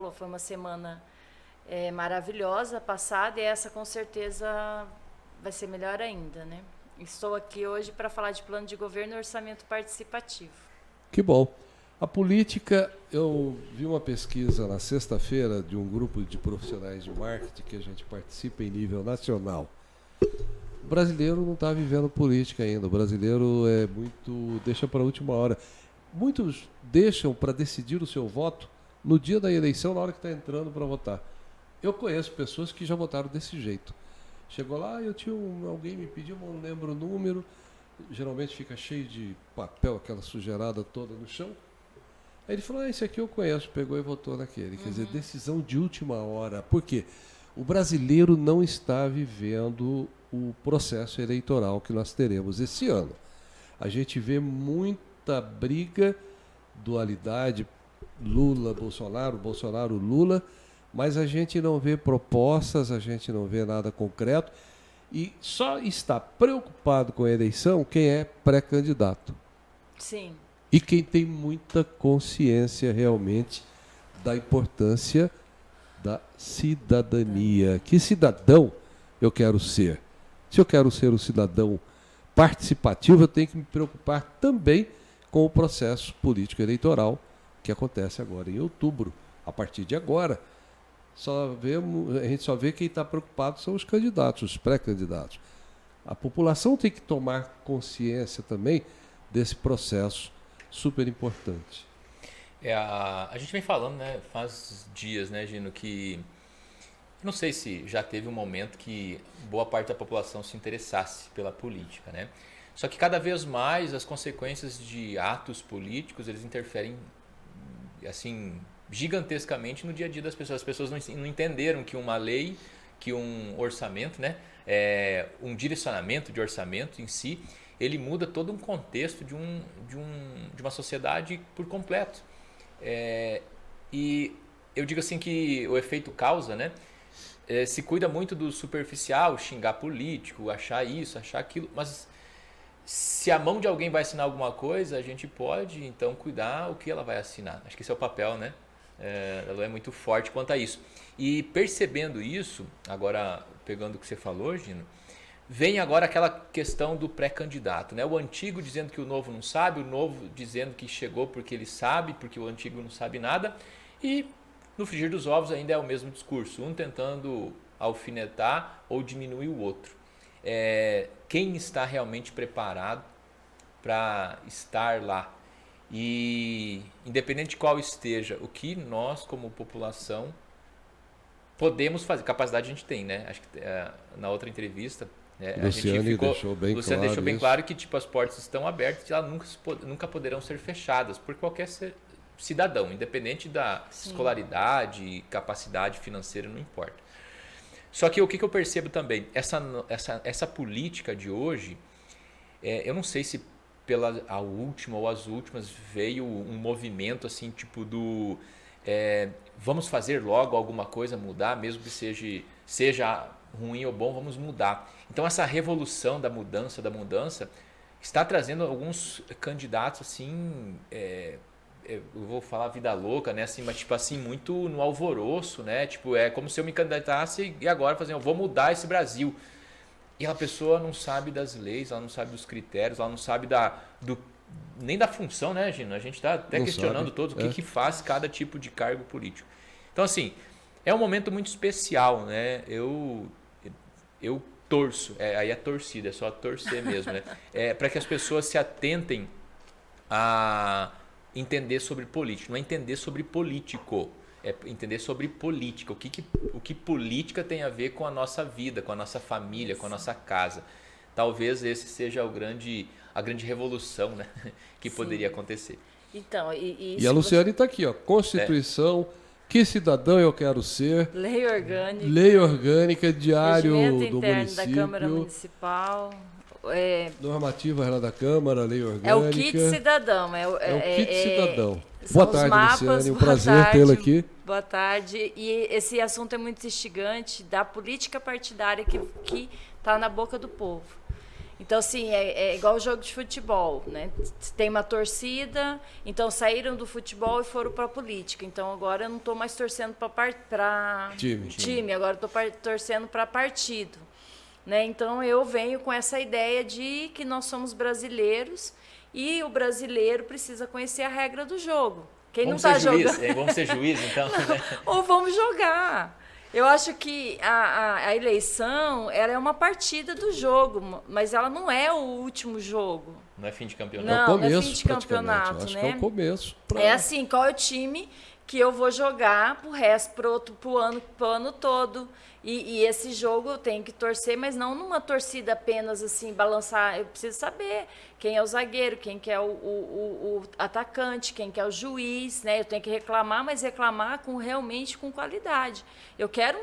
Foi uma semana maravilhosa passada e essa com certeza vai ser melhor ainda, né? Estou aqui hoje para falar de plano de governo e orçamento participativo. Que bom. A política, eu vi uma pesquisa na sexta-feira de um grupo de profissionais de marketing que a gente participa em nível nacional. O brasileiro não está vivendo política ainda. O brasileiro deixa para a última hora. Muitos deixam para decidir o seu voto no dia da eleição, na hora que está entrando para votar. Eu conheço pessoas que já votaram desse jeito. Chegou lá, alguém me pediu, mas não lembro o número. Geralmente fica cheio de papel, aquela sujeirada toda no chão. Aí ele falou, esse aqui eu conheço, pegou e votou naquele. Quer dizer, decisão de última hora. Por quê? O brasileiro não está vivendo o processo eleitoral que nós teremos esse ano. A gente vê muita briga, dualidade, Lula, Bolsonaro, Bolsonaro, Lula, mas a gente não vê propostas, a gente não vê nada concreto e só está preocupado com a eleição quem é pré-candidato. Sim. E quem tem muita consciência realmente da importância da cidadania. Que cidadão eu quero ser? Se eu quero ser um cidadão participativo, eu tenho que me preocupar também com o processo político eleitoral que acontece agora em outubro. A partir de agora, a gente só vê quem está preocupado são os candidatos, os pré-candidatos. A população tem que tomar consciência também desse processo super importante. A gente vem falando, né, faz dias, né, Gino, que não sei se já teve um momento que boa parte da população se interessasse pela política, né? Só que cada vez mais as consequências de atos políticos, eles interferem assim gigantescamente no dia a dia das pessoas. As pessoas não entenderam que uma lei, que um orçamento, né, um direcionamento de orçamento em si, ele muda todo um contexto de uma sociedade por completo. E eu digo assim que o efeito causa, né, se cuida muito do superficial, xingar político, achar isso, achar aquilo, mas se a mão de alguém vai assinar alguma coisa, a gente pode então cuidar o que ela vai assinar. Acho que esse é o papel, né? Ela é muito forte quanto a isso. E percebendo isso, agora pegando o que você falou, Gino, vem agora aquela questão do pré-candidato, né? O antigo dizendo que o novo não sabe, o novo dizendo que chegou porque ele sabe, porque o antigo não sabe nada. E no frigir dos ovos ainda é o mesmo discurso, um tentando alfinetar ou diminuir o outro. Quem está realmente preparado para estar lá? E independente de qual esteja, o que nós como população podemos fazer, capacidade a gente tem, né? Acho que na outra entrevista Luciane deixou bem claro que tipo, as portas estão abertas e elas nunca poderão ser fechadas por qualquer cidadão, independente da escolaridade, capacidade financeira, não importa. Só que o que eu percebo também, essa política de hoje, eu não sei se pela a última ou as últimas veio um movimento assim, tipo vamos fazer logo alguma coisa mudar, mesmo que seja ruim ou bom, vamos mudar. Então essa revolução da mudança está trazendo alguns candidatos assim, eu vou falar vida louca, né, assim, mas tipo assim, muito no alvoroço, né, tipo, é como se eu me candidatasse e agora eu vou mudar esse Brasil. E a pessoa não sabe das leis, ela não sabe dos critérios, ela não sabe nem da função, né, Gino? A gente está até não questionando sabe. todos o que faz cada tipo de cargo político. Então, assim, é um momento muito especial, né? Eu torço, aí é torcida, é só torcer mesmo, né? Para que as pessoas se atentem a entender sobre política, não é entender sobre político, é entender sobre política, o que política tem a ver com a nossa vida, com a nossa família, com a nossa casa. Talvez esse seja a grande revolução, né, que poderia acontecer. Então, e a Luciane está aqui, ó, Constituição, que cidadão eu quero ser, lei orgânica, diário do município, da Câmara Municipal, normativa da Câmara, lei orgânica. É o kit cidadão. É o kit cidadão. Boa tarde, mapas, Luciane. Um prazer tê-la aqui. Boa tarde. E esse assunto é muito instigante da política partidária que está na boca do povo. Então, assim, é igual o jogo de futebol, né? Tem uma torcida, então saíram do futebol e foram para a política. Então, agora eu não estou mais torcendo para time, agora estou torcendo para partido. Né? Então, eu venho com essa ideia de que nós somos brasileiros e o brasileiro precisa conhecer a regra do jogo. Quem vamos não está jogando... Vamos ser juiz, então. Não, né? Ou vamos jogar. Eu acho que a eleição ela é uma partida do jogo, mas ela não é o último jogo. Não é fim de campeonato. Não, é o começo, não é fim de campeonato, acho né? que é o começo. É assim, qual é o time que eu vou jogar pro ano todo. E esse jogo eu tenho que torcer, mas não numa torcida apenas assim, balançar. Eu preciso saber quem é o zagueiro, quem que é o atacante, quem que é o juiz, né? Eu tenho que reclamar, mas reclamar realmente com qualidade. Eu quero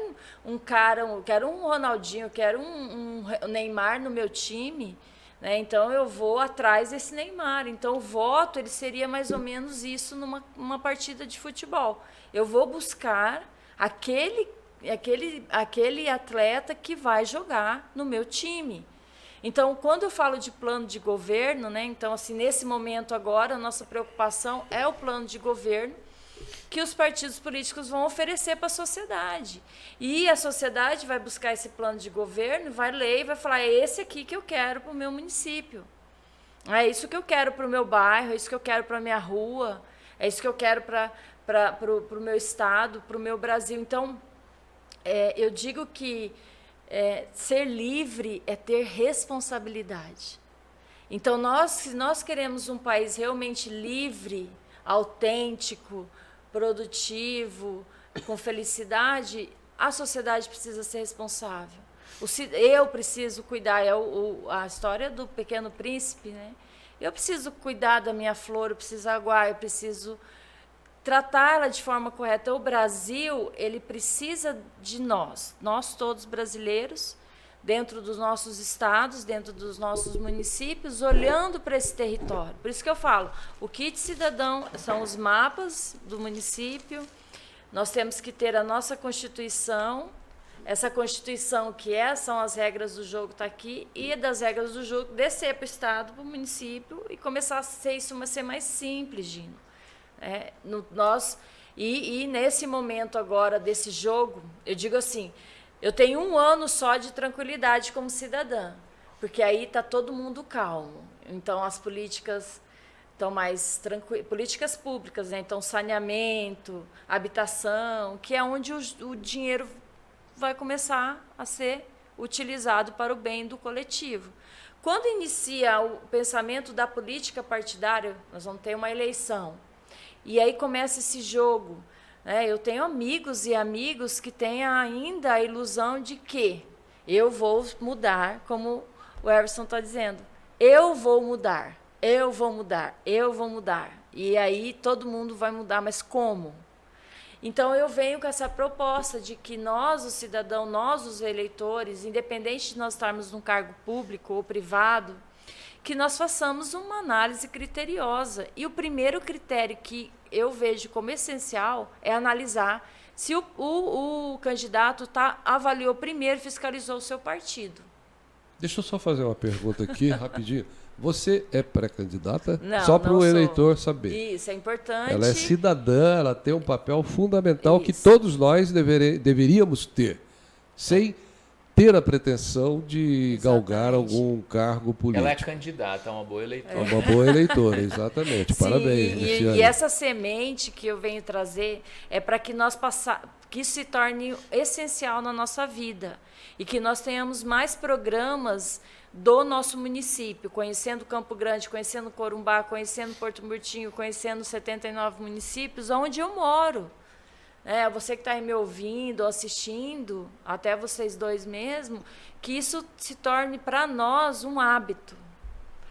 um cara, eu quero um Ronaldinho, eu quero um Neymar no meu time, né? Então eu vou atrás desse Neymar. Então o voto ele seria mais ou menos isso numa partida de futebol. Eu vou buscar aquele atleta que vai jogar no meu time. Então, quando eu falo de plano de governo, né, então, assim, nesse momento agora, a nossa preocupação é o plano de governo que os partidos políticos vão oferecer para a sociedade. E a sociedade vai buscar esse plano de governo, vai ler e vai falar, é esse aqui que eu quero para o meu município. É isso que eu quero para o meu bairro, é isso que eu quero para a minha rua, é isso que eu quero para o meu estado, para o meu Brasil. Então, eu digo que ser livre é ter responsabilidade. Então, se nós queremos um país realmente livre, autêntico, produtivo, com felicidade, a sociedade precisa ser responsável. Eu preciso cuidar, a história do Pequeno Príncipe, né? Eu preciso cuidar da minha flor, eu preciso aguar, eu preciso tratá-la de forma correta. O Brasil, ele precisa de nós todos brasileiros, dentro dos nossos estados, dentro dos nossos municípios, olhando para esse território. Por isso que eu falo, o kit cidadão são os mapas do município, nós temos que ter a nossa Constituição, essa Constituição são as regras do jogo está aqui, e das regras do jogo descer para o estado, para o município, e começar a ser mais simples, Gino. E nesse momento agora desse jogo, eu digo assim, eu tenho 1 ano só de tranquilidade como cidadã, porque aí está todo mundo calmo. Então as políticas estão mais tranquilas, políticas públicas, né? Então saneamento, habitação, que é onde o dinheiro vai começar a ser utilizado para o bem do coletivo. Quando inicia o pensamento da política partidária, nós vamos ter uma eleição. E aí começa esse jogo. Eu tenho amigos que têm ainda a ilusão de que eu vou mudar, como o Everson está dizendo. Eu vou mudar. E aí todo mundo vai mudar, mas como? Então eu venho com essa proposta de que nós, o cidadão, nós, os eleitores, independente de nós estarmos num cargo público ou privado, que nós façamos uma análise criteriosa. E o primeiro critério que eu vejo como essencial é analisar se o candidato avaliou primeiro, fiscalizou o seu partido. Deixa eu só fazer uma pergunta aqui, rapidinho. Você é pré-candidata? Não, só para o não eleitor saber. Isso, é importante. Ela é cidadã, ela tem um papel fundamental Isso. que todos nós deveríamos ter, sem ter a pretensão de galgar algum cargo político. Ela é candidata a uma boa eleitora. Uma boa eleitora, exatamente. Sim, parabéns, Luciane. E essa semente que eu venho trazer é para que que isso se torne essencial na nossa vida e que nós tenhamos mais programas do nosso município, conhecendo Campo Grande, conhecendo Corumbá, conhecendo Porto Murtinho, conhecendo 79 municípios, onde eu moro. Você que está aí me ouvindo, assistindo, até vocês dois mesmo, que isso se torne para nós um hábito.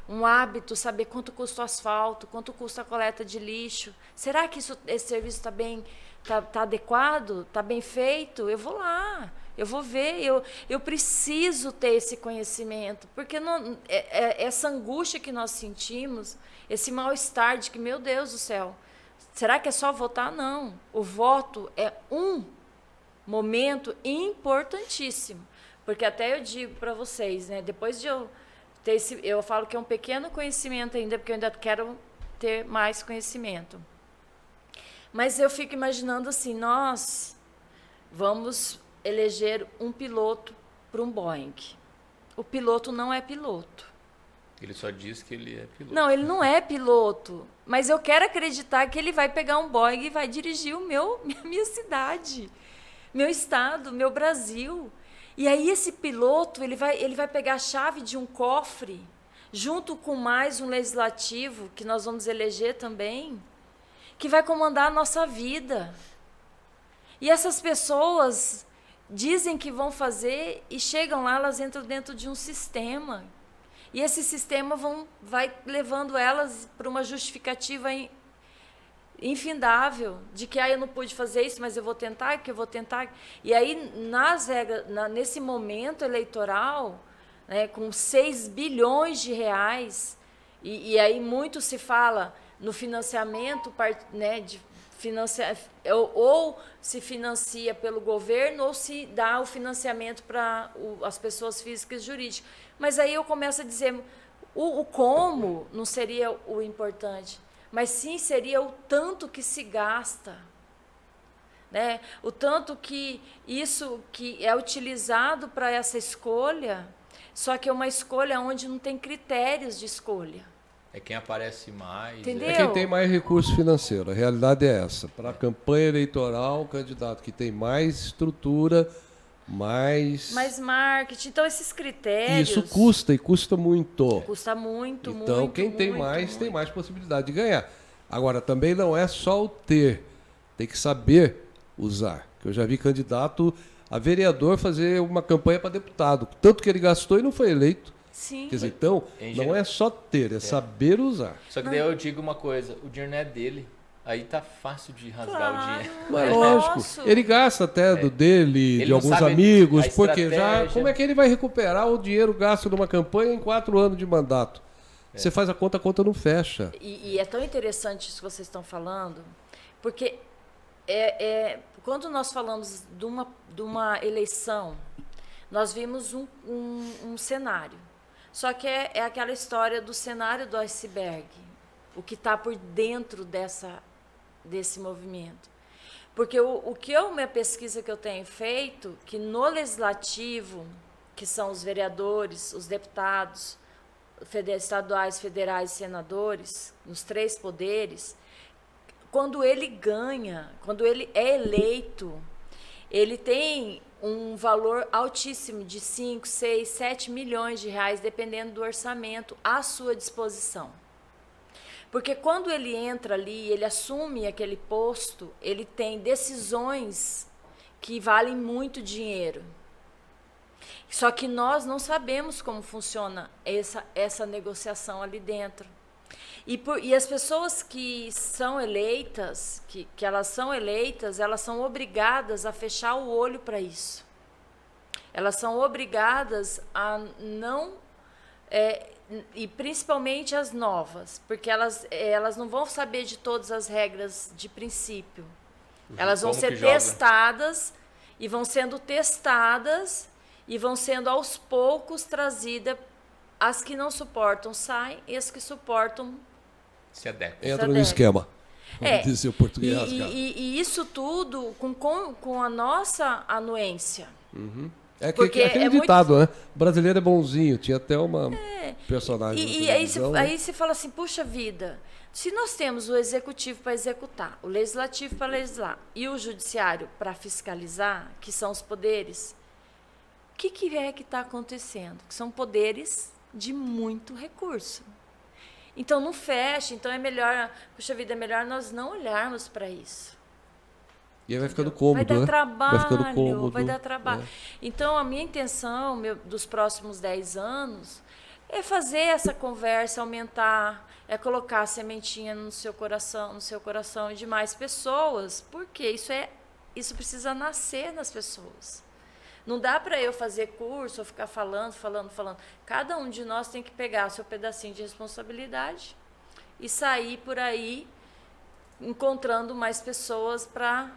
Um hábito, saber quanto custa o asfalto, quanto custa a coleta de lixo. Será que esse serviço está adequado? Está bem feito? Eu vou lá, eu vou ver, eu preciso ter esse conhecimento, porque essa angústia que nós sentimos, esse mal-estar de que, meu Deus do céu, será que é só votar? Não. O voto é um momento importantíssimo. Porque até eu digo para vocês, né, depois de eu eu falo que é um pequeno conhecimento ainda, porque eu ainda quero ter mais conhecimento. Mas eu fico imaginando assim, nós vamos eleger um piloto para um Boeing. O piloto não é piloto. Ele só diz que ele é piloto. Não, ele não é piloto. Mas eu quero acreditar que ele vai pegar um Boeing e vai dirigir minha cidade, meu estado, meu Brasil. E aí esse piloto, ele vai pegar a chave de um cofre, junto com mais um legislativo, que nós vamos eleger também, que vai comandar a nossa vida. E essas pessoas dizem que vão fazer e chegam lá, elas entram dentro de um sistema. E esse sistema vai levando elas para uma justificativa infindável, de que eu não pude fazer isso, mas eu vou tentar, que eu vou tentar. E aí, nesse momento eleitoral, né, com 6 bilhões de reais, e aí muito se fala no financiamento, né, ou se financia pelo governo, ou se dá o financiamento para as pessoas físicas e jurídicas. Mas aí eu começo a dizer, o como não seria o importante, mas sim seria o tanto que se gasta, né? O tanto que isso que é utilizado para essa escolha, só que é uma escolha onde não tem critérios de escolha. É quem aparece mais. Entendeu? É quem tem mais recurso financeiro. A realidade é essa. Para a campanha eleitoral, o candidato que tem mais estrutura, mais marketing. Então, esses critérios... Isso custa, e custa muito. Custa muito, então, muito, quem tem muito, mais, muito. tem mais possibilidade de ganhar. Agora, também não é só o ter. Tem que saber usar. Eu já vi candidato a vereador fazer uma campanha para deputado. Tanto que ele gastou e não foi eleito. Sim. Quer dizer, então, não é só ter, é saber usar. Só que daí eu digo uma coisa, o dinheiro não é dele. Aí tá fácil de rasgar o dinheiro. Mas lógico, ele gasta até do dele, Ele de não alguns sabe amigos, a porque já estratégia. como é que ele vai recuperar o dinheiro gasto numa campanha em 4 anos de mandato? Você faz a conta não fecha. E é tão interessante isso que vocês estão falando, porque quando nós falamos de uma eleição, nós vimos um cenário. Só que é aquela história do cenário do iceberg, o que está por dentro desse movimento. Porque minha pesquisa que eu tenho feito, que no legislativo, que são os vereadores, os deputados, estaduais, federais e senadores, nos 3 poderes, quando ele ganha, quando ele é eleito, ele tem um valor altíssimo de 5, 6, 7 milhões de reais, dependendo do orçamento, à sua disposição. Porque quando ele entra ali, ele assume aquele posto, ele tem decisões que valem muito dinheiro. Só que nós não sabemos como funciona essa negociação ali dentro. E as pessoas que são eleitas, que elas são obrigadas a fechar o olho para isso. Elas são obrigadas a não... e principalmente as novas, porque elas não vão saber de todas as regras de princípio. Elas vão ser testadas, e vão sendo testadas, e vão sendo aos poucos trazidas. As que não suportam saem, e as que suportam se adequam. Entra no esquema. É, dizer o português e isso tudo com a nossa anuência. Uhum. É Porque aquele ditado, né? O brasileiro é bonzinho. Tinha até uma personagem. E aí você fala assim, puxa vida, se nós temos o executivo para executar, o legislativo para legislar e o judiciário para fiscalizar, que são os poderes, o que é que está acontecendo? Que são poderes de muito recurso. Então não fecha, então é melhor, puxa vida, é melhor nós não olharmos para isso. E aí vai ficando cômodo, vai dar né? trabalho, vai ficando cômodo. Vai dar trabalho. Então a minha intenção dos próximos 10 anos é fazer essa conversa aumentar, é colocar a sementinha no seu coração de mais pessoas, porque isso precisa nascer nas pessoas. Não dá para eu fazer curso ou ficar falando. Cada um de nós tem que pegar seu pedacinho de responsabilidade e sair por aí encontrando mais pessoas para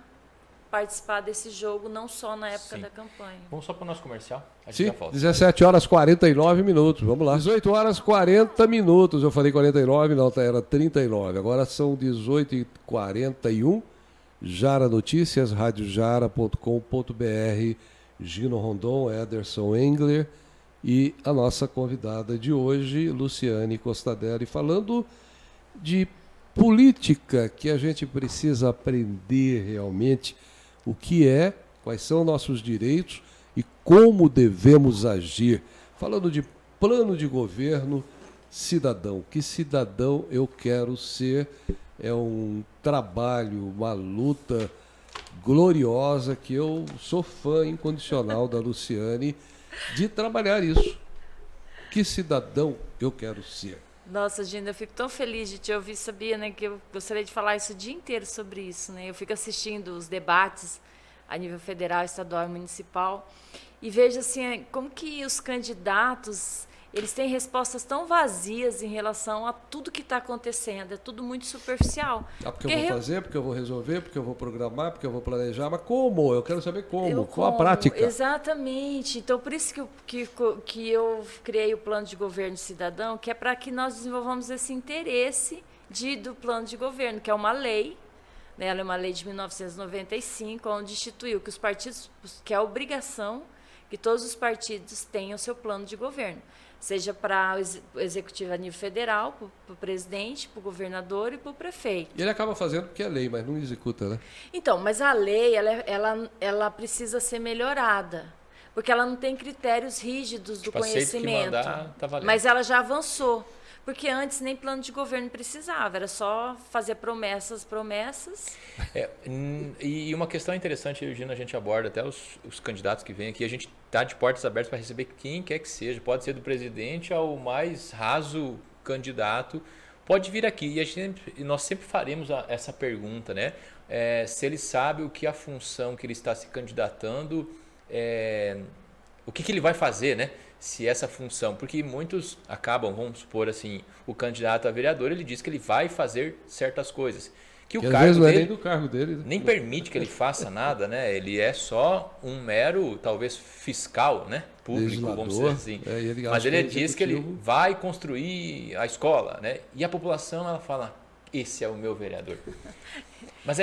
participar desse jogo, não só na época da campanha. Vamos só para o nosso comercial? A gente Sim, já volta. 17 horas 49 minutos, vamos lá. 18 horas 40 minutos, eu falei 49, não, era 39. Agora são 18h41. Jara Notícias, radiojara.com.br, Gino Rondon, Ederson Engler e a nossa convidada de hoje, Luciane Costadelli, falando de política, que a gente precisa aprender realmente o que é, quais são nossos direitos e como devemos agir. Falando de plano de governo cidadão. Que cidadão eu quero ser? É um trabalho, uma luta gloriosa que eu sou fã incondicional da Luciane de trabalhar isso. Que cidadão eu quero ser? Nossa, Gina, eu fico tão feliz de te ouvir, sabia, né, que eu gostaria de falar isso o dia inteiro sobre isso, né? Eu fico assistindo os debates a nível federal, estadual e municipal e vejo assim como que os candidatos eles têm respostas tão vazias em relação a tudo que está acontecendo. É tudo muito superficial. Porque eu vou fazer, porque eu vou resolver, porque eu vou programar, porque eu vou planejar. Mas como? Eu quero saber como. Qual a prática? Exatamente. Então, por isso que eu criei o Plano de Governo Cidadão, que é para que nós desenvolvamos esse interesse do Plano de Governo, que é uma lei. Né? Ela é uma lei de 1995, onde instituiu que os partidos, que é a obrigação que todos os partidos tenham o seu plano de governo. Seja para o executivo a nível federal, para o presidente, para o governador e para o prefeito. E ele acaba fazendo porque é lei, mas não executa, né? Então, mas a lei ela precisa ser melhorada, porque ela não tem critérios rígidos do conhecimento. Que mandar, tá valendo. Mas ela já avançou, porque antes nem plano de governo precisava, era só fazer promessas. E uma questão interessante, Eugênio, a gente aborda até os candidatos que vêm aqui, a gente está de portas abertas para receber quem quer que seja, pode ser do presidente ao mais raso candidato, pode vir aqui. E nós sempre faremos essa pergunta, né? Se ele sabe o que a função que ele está se candidatando, o que ele vai fazer, né? Se essa função, porque muitos acabam, vamos supor assim, o candidato a vereador, ele diz que ele vai fazer certas coisas. Que o cargo não é dele nem do cargo dele, né? nem permite que ele faça nada, né? Ele é só um mero, talvez, fiscal, né? Público, Legislador, vamos dizer assim. Ele Mas ele acha diz que ele vai construir a escola, né? E a população, ela fala, esse é o meu vereador. Mas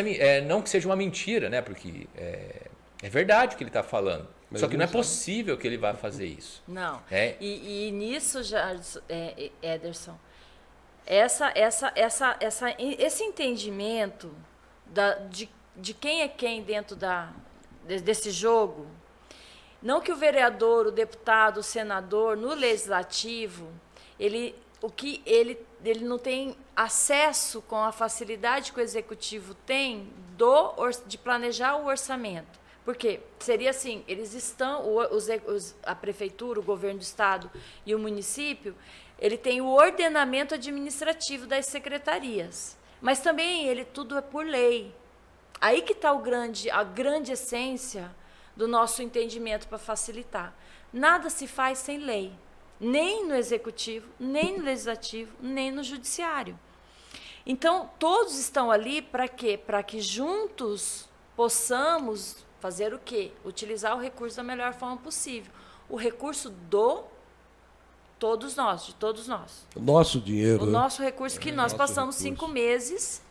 não que seja uma mentira, né? Porque é verdade o que ele está falando. Mas só que não é sabe. possível que ele vá fazer isso. Não. É. E nisso, Ederson, esse entendimento de quem é quem dentro desse jogo, não que o vereador, o deputado, o senador, no legislativo, ele não tem acesso com a facilidade que o executivo tem de planejar o orçamento. Porque seria assim, eles estão, a prefeitura, o governo do estado e o município, ele tem o ordenamento administrativo das secretarias. Mas também tudo é por lei. Aí que está a grande essência do nosso entendimento para facilitar. Nada se faz sem lei. Nem no executivo, nem no legislativo, nem no judiciário. Então, todos estão ali para quê? Para que juntos possamos fazer o quê? Utilizar o recurso da melhor forma possível. O recurso de todos nós. O nosso dinheiro. O nosso recurso que nós passamos 5 meses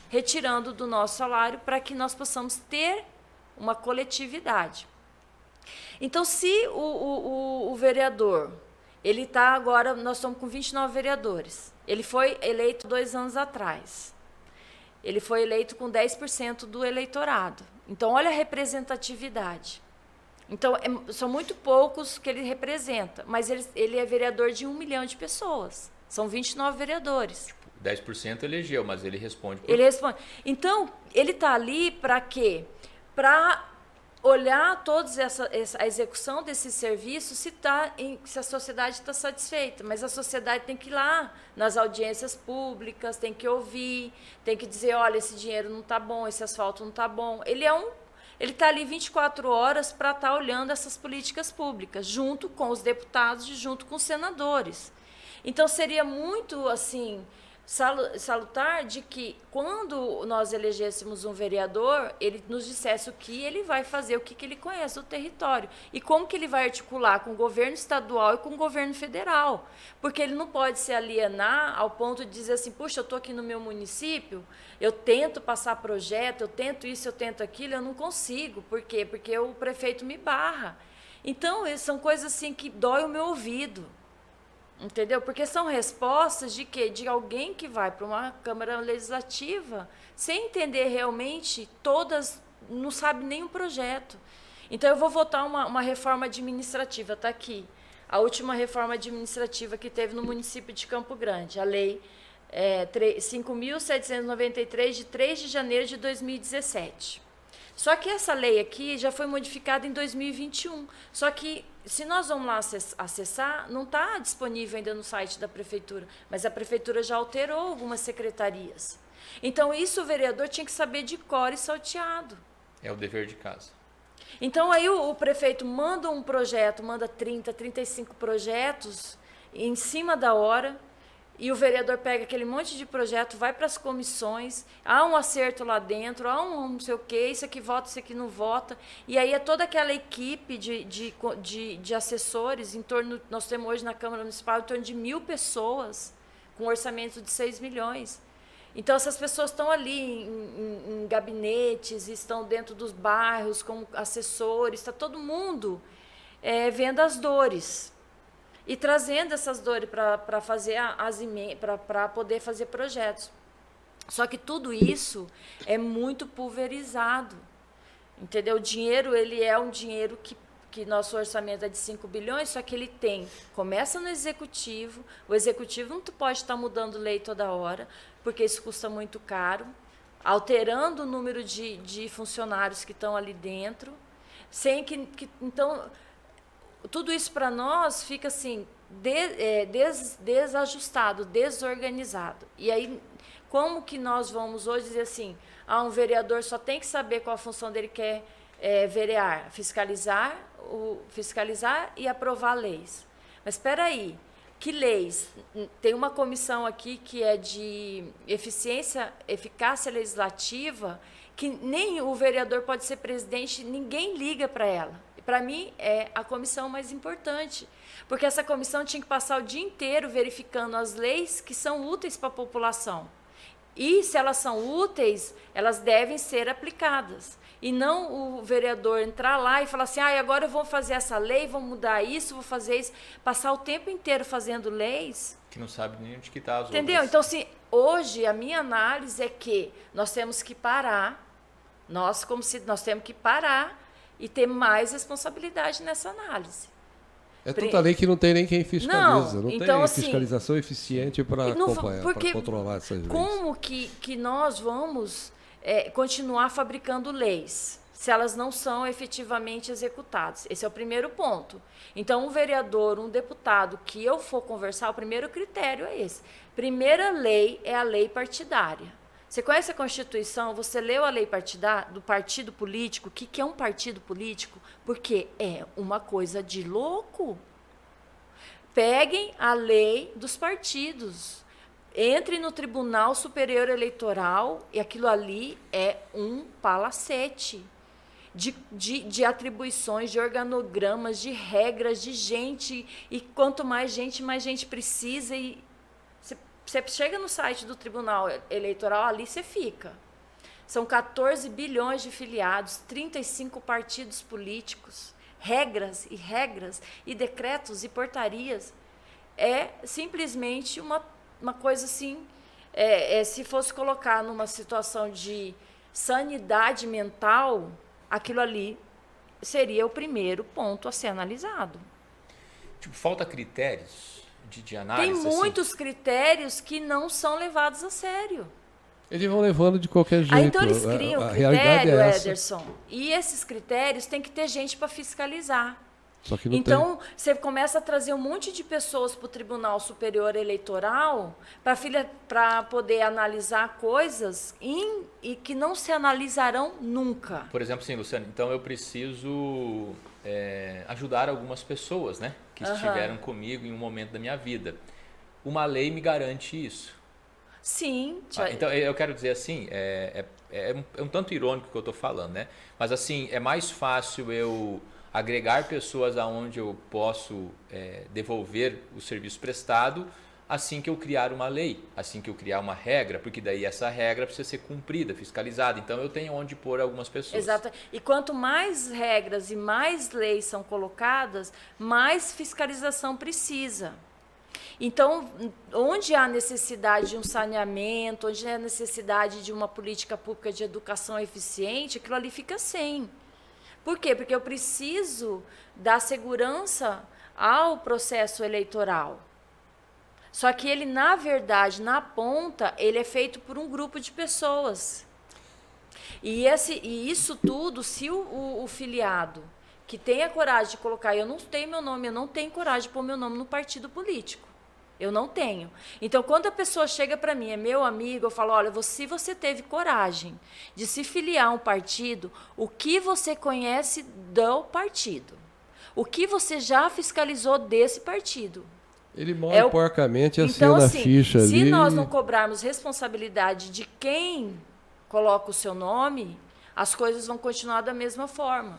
retirando do nosso salário para que nós possamos ter uma coletividade. Então, se o vereador, ele está agora, nós estamos com 29 vereadores. Ele foi eleito 2 anos atrás. Ele foi eleito com 10% do eleitorado. Então, olha a representatividade. Então, são muito poucos que ele representa, mas ele é vereador de 1 milhão de pessoas. São 29 vereadores. 10% elegeu, mas ele responde por... Ele responde. Então, ele está ali para quê? Para olhar a execução desses serviços, se a sociedade está satisfeita. Mas a sociedade tem que ir lá nas audiências públicas, tem que ouvir, tem que dizer, olha, esse dinheiro não está bom, esse asfalto não está bom. Ele está ali 24 horas para estar olhando essas políticas públicas, junto com os deputados e junto com os senadores. Então, seria muito, assim, salutar de que quando nós elegêssemos um vereador, ele nos dissesse o que ele vai fazer, o que ele conhece do território e como que ele vai articular com o governo estadual e com o governo federal. Porque ele não pode se alienar ao ponto de dizer assim, puxa, eu estou aqui no meu município, eu tento passar projeto, eu tento isso, eu tento aquilo, eu não consigo. Por quê? Porque o prefeito me barra. Então, são coisas assim que dói o meu ouvido. Entendeu? Porque são respostas de quê? De alguém que vai para uma Câmara Legislativa sem entender realmente todas, não sabe nem o projeto. Então, eu vou votar uma reforma administrativa, está aqui. A última reforma administrativa que teve no município de Campo Grande, a lei 5.793, de 3 de janeiro de 2017. Só que essa lei aqui já foi modificada em 2021. Só que, se nós vamos lá acessar, não está disponível ainda no site da prefeitura, mas a prefeitura já alterou algumas secretarias. Então, isso o vereador tinha que saber de cor e salteado. É o dever de casa. Então, aí o prefeito manda um projeto, manda 30, 35 projetos em cima da hora, e o vereador pega aquele monte de projeto, vai para as comissões, há um acerto lá dentro, há um não sei o quê, isso aqui vota, isso aqui não vota. E aí é toda aquela equipe de assessores, nós temos hoje na Câmara Municipal em torno de 1.000 pessoas, com um orçamento de 6 milhões. Então, essas pessoas estão ali em gabinetes, estão dentro dos bairros como assessores, está todo mundo vendo as dores. E trazendo essas dores para fazer para poder fazer projetos. Só que tudo isso é muito pulverizado. Entendeu? O dinheiro, ele é um dinheiro que nosso orçamento é de 5 bilhões, só que ele começa no executivo, o executivo não pode estar mudando lei toda hora, porque isso custa muito caro, alterando o número de funcionários que estão ali dentro, então, tudo isso para nós fica assim, desajustado, desorganizado. E aí, como que nós vamos hoje dizer assim, um vereador só tem que saber qual a função dele quer verear, fiscalizar e aprovar leis. Mas espera aí, que leis? Tem uma comissão aqui que é de eficácia legislativa, que nem o vereador pode ser presidente, ninguém liga para ela. Para mim, é a comissão mais importante, porque essa comissão tinha que passar o dia inteiro verificando as leis que são úteis para a população. E, se elas são úteis, elas devem ser aplicadas. E não o vereador entrar lá e falar assim, agora eu vou fazer essa lei, vou mudar isso, vou fazer isso. Passar o tempo inteiro fazendo leis. Que não sabe nem onde que está as entendeu? obras. Então, assim, hoje, a minha análise é que nós temos que parar, nós temos que parar e ter mais responsabilidade nessa análise. É tanta lei que não tem nem quem fiscaliza. Não então, tem assim, fiscalização eficiente para acompanhar, para controlar essas leis. Como que nós vamos continuar fabricando leis se elas não são efetivamente executadas? Esse é o primeiro ponto. Então, um vereador, um deputado que eu for conversar, o primeiro critério é esse. Primeira lei é a lei partidária. Você conhece a Constituição? Você leu a lei partidária do partido político? O que é um partido político? Porque é uma coisa de louco. Peguem a lei dos partidos. Entre no Tribunal Superior Eleitoral e aquilo ali é um palacete de atribuições, de organogramas, de regras, de gente. E quanto mais gente precisa. E você chega no site do Tribunal Eleitoral, ali você fica. São 14 bilhões de filiados, 35 partidos políticos, regras e decretos e portarias. É simplesmente uma coisa assim, se fosse colocar numa situação de sanidade mental, aquilo ali seria o primeiro ponto a ser analisado. Tipo, falta critérios de análise? Tem muitos critérios que não são levados a sério. Eles vão levando de qualquer jeito. Então eles criam a critério, é essa. Ederson, e esses critérios tem que ter gente para fiscalizar. Só que não então, você começa a trazer um monte de pessoas para o Tribunal Superior Eleitoral para poder analisar coisas e que não se analisarão nunca. Por exemplo, sim, Luciano, então eu preciso ajudar algumas pessoas, né, que estiveram comigo em um momento da minha vida. Uma lei me garante isso? Sim. Então, eu quero dizer assim, um tanto irônico que eu estou falando, né? Mas assim, é mais fácil eu agregar pessoas aonde eu posso devolver o serviço prestado assim que eu criar uma lei, assim que eu criar uma regra, porque daí essa regra precisa ser cumprida, fiscalizada. Então eu tenho onde pôr algumas pessoas. Exato. E quanto mais regras e mais leis são colocadas, mais fiscalização precisa. Então, onde há necessidade de um saneamento, onde há necessidade de uma política pública de educação eficiente, aquilo ali fica sem. Por quê? Porque eu preciso dar segurança ao processo eleitoral. Só que ele, na verdade, na ponta, ele é feito por um grupo de pessoas. E isso tudo, se o filiado que tem a coragem de colocar, eu não tenho meu nome, eu não tenho coragem de pôr meu nome no partido político. Eu não tenho. Então, quando a pessoa chega para mim, é meu amigo, eu falo, olha, se você teve coragem de se filiar a um partido, o que você conhece do partido? O que você já fiscalizou desse partido? Ele morre porcamente assim então, na assim, ficha ali. Se nós não cobrarmos responsabilidade de quem coloca o seu nome, as coisas vão continuar da mesma forma.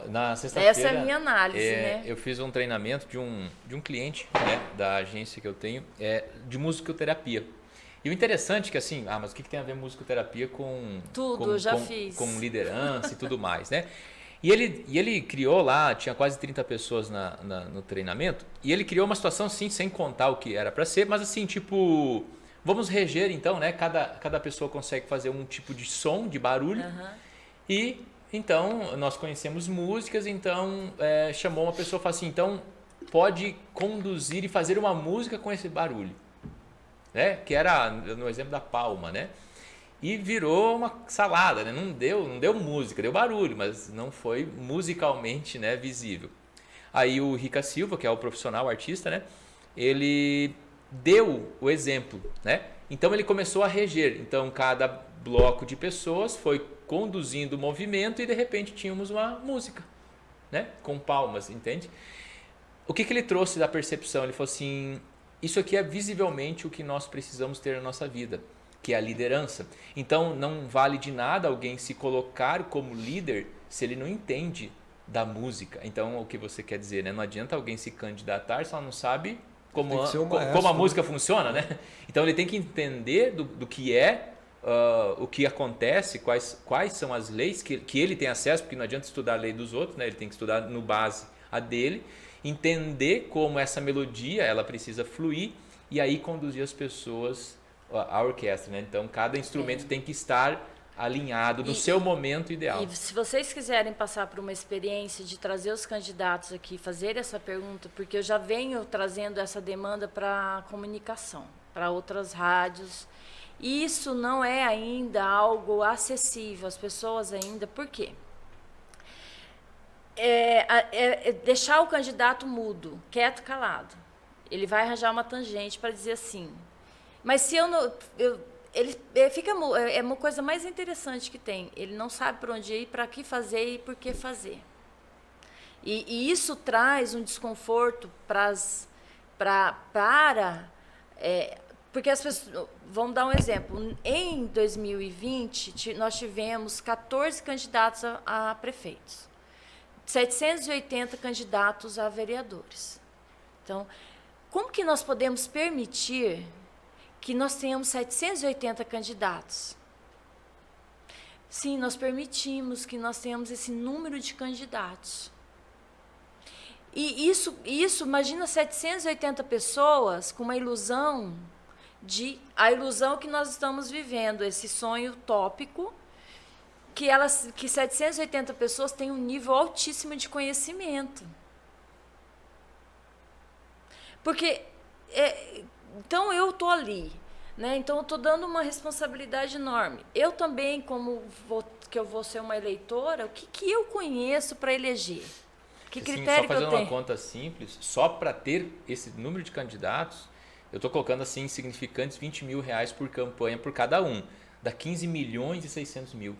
Na sexta-feira, essa é a minha análise, né? Eu fiz um treinamento de um cliente, né, da agência que eu tenho, de musicoterapia. E o interessante é que assim, mas o que tem a ver musicoterapia com tudo, eu já fiz. Com liderança e tudo mais, né? E ele criou lá, tinha quase 30 pessoas no treinamento, e ele criou uma situação assim, sem contar o que era para ser, mas assim, tipo, vamos reger então, né? Cada pessoa consegue fazer um tipo de som, de barulho, e então nós conhecemos músicas, então chamou uma pessoa e falou assim, então pode conduzir e fazer uma música com esse barulho, né? Que era no exemplo da palma, né? E virou uma salada, né? Não deu música, deu barulho, mas não foi musicalmente, né, visível. Aí o Rica Silva, que é o profissional artista, né, ele deu o exemplo, né? Então ele começou a reger. Então cada bloco de pessoas foi conduzindo o movimento e de repente tínhamos uma música, né, com palmas, entende? O que ele trouxe da percepção? Ele falou assim, isso aqui é visivelmente o que nós precisamos ter na nossa vida, que é a liderança. Então não vale de nada alguém se colocar como líder se ele não entende da música. Então o que você quer dizer, né? Não adianta alguém se candidatar se ela não sabe como a música funciona, né? Então ele tem que entender do que o que acontece, quais são as leis que ele tem acesso, porque não adianta estudar a lei dos outros, né? Ele tem que estudar no base a dele, entender como essa melodia ela precisa fluir e aí conduzir as pessoas, a orquestra, né? Então cada instrumento tem que estar alinhado no seu momento ideal. E se vocês quiserem passar por uma experiência de trazer os candidatos aqui, fazer essa pergunta, porque eu já venho trazendo essa demanda para a comunicação, para outras rádios. Isso não é ainda algo acessível às pessoas ainda. Por quê? Deixar o candidato mudo, quieto, calado. Ele vai arranjar uma tangente para dizer assim. Mas se ele fica, é uma coisa mais interessante que tem. Ele não sabe para onde ir, para que fazer e por que fazer. E isso traz um desconforto porque as pessoas, vamos dar um exemplo. Em 2020, nós tivemos 14 candidatos a prefeitos, 780 candidatos a vereadores. Então, como que nós podemos permitir que nós tenhamos 780 candidatos? Sim, nós permitimos que nós tenhamos esse número de candidatos. E isso, imagina 780 pessoas com uma ilusão a ilusão que nós estamos vivendo, esse sonho utópico, que 780 pessoas têm um nível altíssimo de conhecimento. Porque então eu estou ali, né? Então eu estou dando uma responsabilidade enorme. Eu também, que eu vou ser uma eleitora, o que eu conheço para eleger? Que critério que eu tenho? Só fazendo uma conta simples, só para ter esse número de candidatos, eu estou colocando assim insignificantes R$20 mil por campanha por cada um, dá 15 milhões e 600 mil.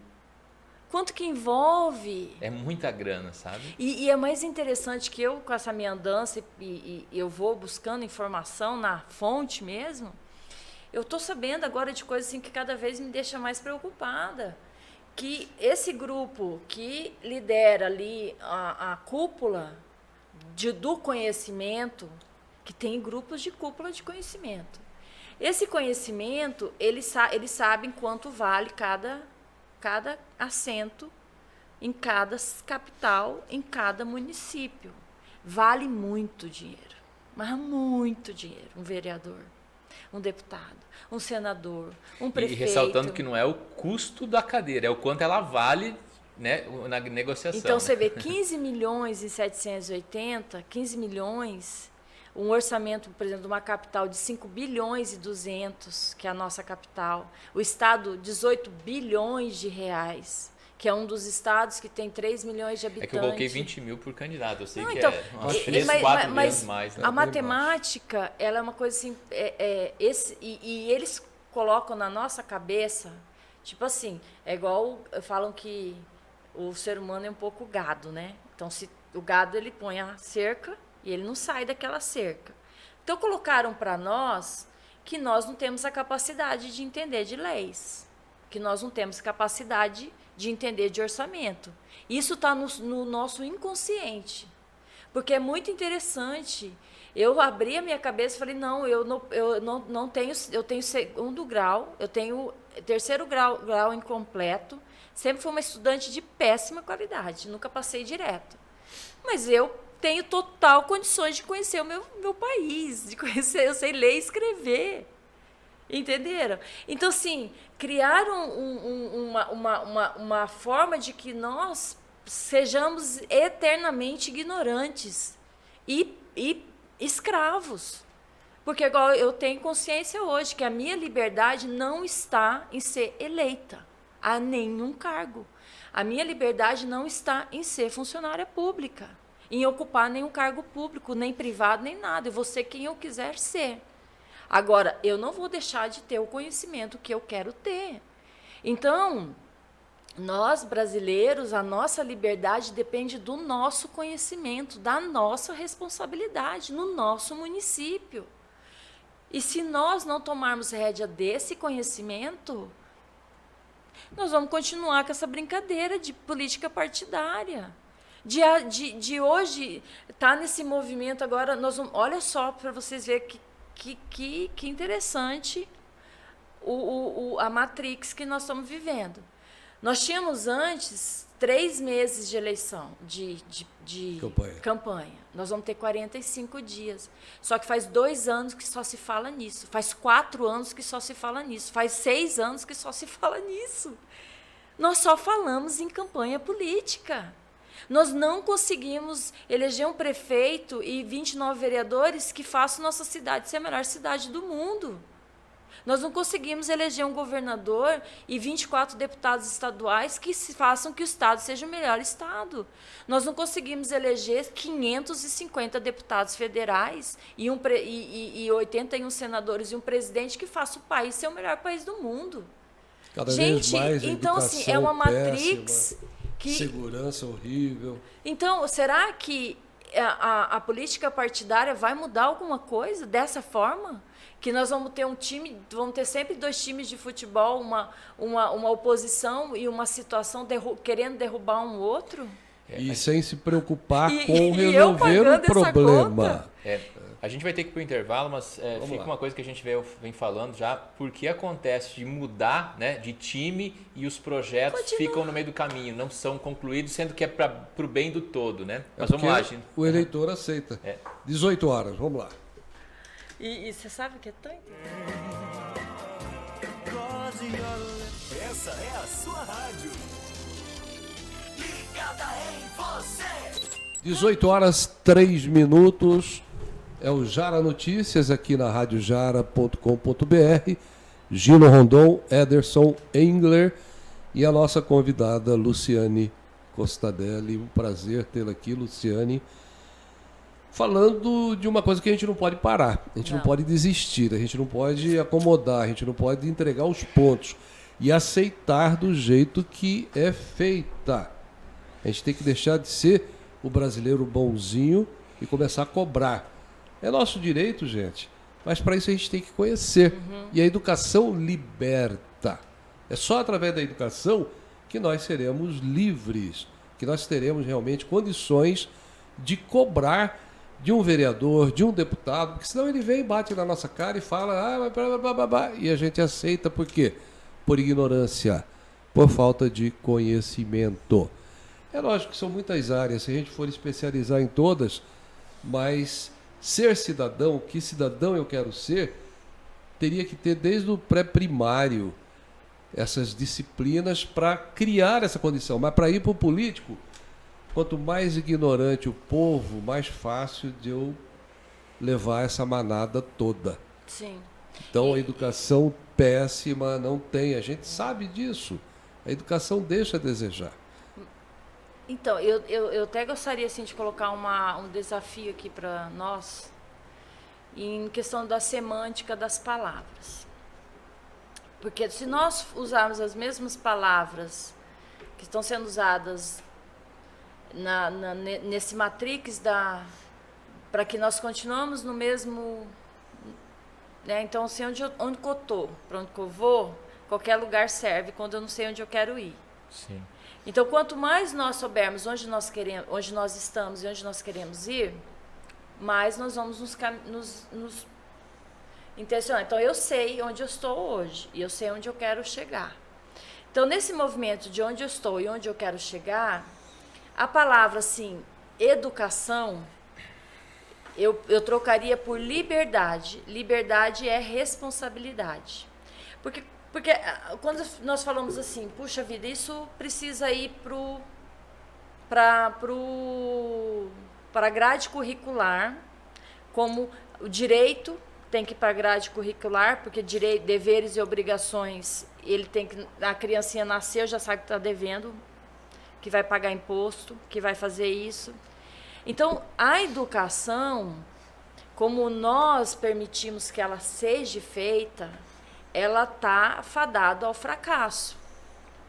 Quanto que envolve? É muita grana, sabe? E é mais interessante que eu, com essa minha andança, e eu vou buscando informação na fonte mesmo, eu estou sabendo agora de coisas assim que cada vez me deixa mais preocupada. Que esse grupo que lidera ali a cúpula do conhecimento, que tem grupos de cúpula de conhecimento. Esse conhecimento, eles sabem quanto vale cada assento em cada capital, em cada município. Vale muito dinheiro, mas muito dinheiro. Um vereador, um deputado, um senador, um prefeito. E ressaltando que não é o custo da cadeira, é o quanto ela vale, né, na negociação. Então, né? você vê 15 milhões e 780, 15 milhões, um orçamento, por exemplo, de uma capital de 5 bilhões e 200, que é a nossa capital. O estado, 18 bilhões de reais, que é um dos estados que tem 3 milhões de habitantes. É que eu coloquei 20 mil por candidato, eu sei que então, é umas 3, 4 vezes mais. Né? A matemática, ela é uma coisa assim, e eles colocam na nossa cabeça, tipo assim, é igual, falam que o ser humano é um pouco gado, né? Então, se o gado, ele põe a cerca e ele não sai daquela cerca. Então, colocaram para nós que nós não temos a capacidade de entender de leis, que nós não temos capacidade de entender de orçamento. Isso está no nosso inconsciente, porque é muito interessante. Eu abri a minha cabeça e falei, não, eu não tenho, eu tenho segundo grau, eu tenho terceiro grau incompleto, sempre fui uma estudante de péssima qualidade, nunca passei direto. Mas eu tenho total condições de conhecer o meu país, de conhecer, eu sei ler e escrever. Entenderam? Então, assim, criaram uma forma de que nós sejamos eternamente ignorantes e escravos. Porque igual eu tenho consciência hoje que a minha liberdade não está em ser eleita a nenhum cargo. A minha liberdade não está em ser funcionária pública, em ocupar nenhum cargo público, nem privado, nem nada. Eu vou ser quem eu quiser ser. Agora, eu não vou deixar de ter o conhecimento que eu quero ter. Então, nós brasileiros, a nossa liberdade depende do nosso conhecimento, da nossa responsabilidade no nosso município. E se nós não tomarmos rédea desse conhecimento, nós vamos continuar com essa brincadeira de política partidária. De hoje, tá nesse movimento agora, olha só para vocês verem que interessante a Matrix que nós estamos vivendo. Nós tínhamos antes 3 meses de eleição, de campanha. Nós vamos ter 45 dias. Só que faz 2 anos que só se fala nisso. Faz 4 anos que só se fala nisso. Faz 6 anos que só se fala nisso. Nós só falamos em campanha política. Nós não conseguimos eleger um prefeito e 29 vereadores que façam nossa cidade ser a melhor cidade do mundo. Nós não conseguimos eleger um governador e 24 deputados estaduais que façam que o estado seja o melhor estado. Nós não conseguimos eleger 550 deputados federais e 81 senadores e um presidente que faça o país ser o melhor país do mundo. Cada vez mais então assim, é uma matrix péssima, segurança horrível. Então, será que a política partidária vai mudar alguma coisa dessa forma? Que nós vamos ter vamos ter sempre 2 times de futebol, uma oposição e uma situação querendo derrubar um outro? E sem se preocupar com resolver o problema. A gente vai ter que ir para o intervalo, mas fica uma coisa que a gente vem falando já, porque acontece de mudar, né, de time e os projetos ficam no meio do caminho, não são concluídos, sendo que é para o bem do todo, né? Mas vamos lá, gente. O eleitor aceita. 18 horas, vamos lá. E você sabe que é tão interessante. Essa é a sua rádio. Ligada em você. 18 horas 3 minutos. É o Jara Notícias aqui na radiojara.com.br. Gino Rondon, Ederson Engler e a nossa convidada Luciane Costadelli. Um prazer tê-la aqui, Luciane. Falando de uma coisa que a gente não pode parar, a gente não pode desistir, a gente não pode acomodar, a gente não pode entregar os pontos e aceitar do jeito que é feita. A gente tem que deixar de ser o brasileiro bonzinho e começar a cobrar. É nosso direito, gente. Mas para isso a gente tem que conhecer. E a educação liberta. É só através da educação que nós seremos livres, que nós teremos realmente condições de cobrar de um vereador, de um deputado, porque senão ele vem, bate na nossa cara e fala, e a gente aceita por quê? Por ignorância, por falta de conhecimento. É lógico que são muitas áreas, se a gente for especializar em todas, mas ser cidadão, que cidadão eu quero ser, teria que ter desde o pré-primário essas disciplinas para criar essa condição. Mas para ir para o político, quanto mais ignorante o povo, mais fácil de eu levar essa manada toda. Sim. Então a educação péssima não tem, a gente sabe disso. A educação deixa a desejar. Então, eu até gostaria assim, de colocar um desafio aqui para nós, em questão da semântica das palavras. Porque se nós usarmos as mesmas palavras que estão sendo usadas nesse matrix para que nós continuamos no mesmo... Né? Então, assim, onde que eu estou, para onde que eu vou, qualquer lugar serve quando eu não sei onde eu quero ir. Sim. Então, quanto mais nós soubermos onde nós estamos e onde nós queremos ir, mais nós vamos nos intencionar. Então, eu sei onde eu estou hoje e eu sei onde eu quero chegar. Então, nesse movimento de onde eu estou e onde eu quero chegar, a palavra, assim, educação, eu trocaria por liberdade. Liberdade é responsabilidade. Porque quando nós falamos assim, puxa vida, isso precisa ir para a grade curricular, como o direito tem que ir para a grade curricular, porque deveres e obrigações, a criancinha nasceu, já sabe que está devendo, que vai pagar imposto, que vai fazer isso. Então, a educação, como nós permitimos que ela seja feita, ela está fadada ao fracasso.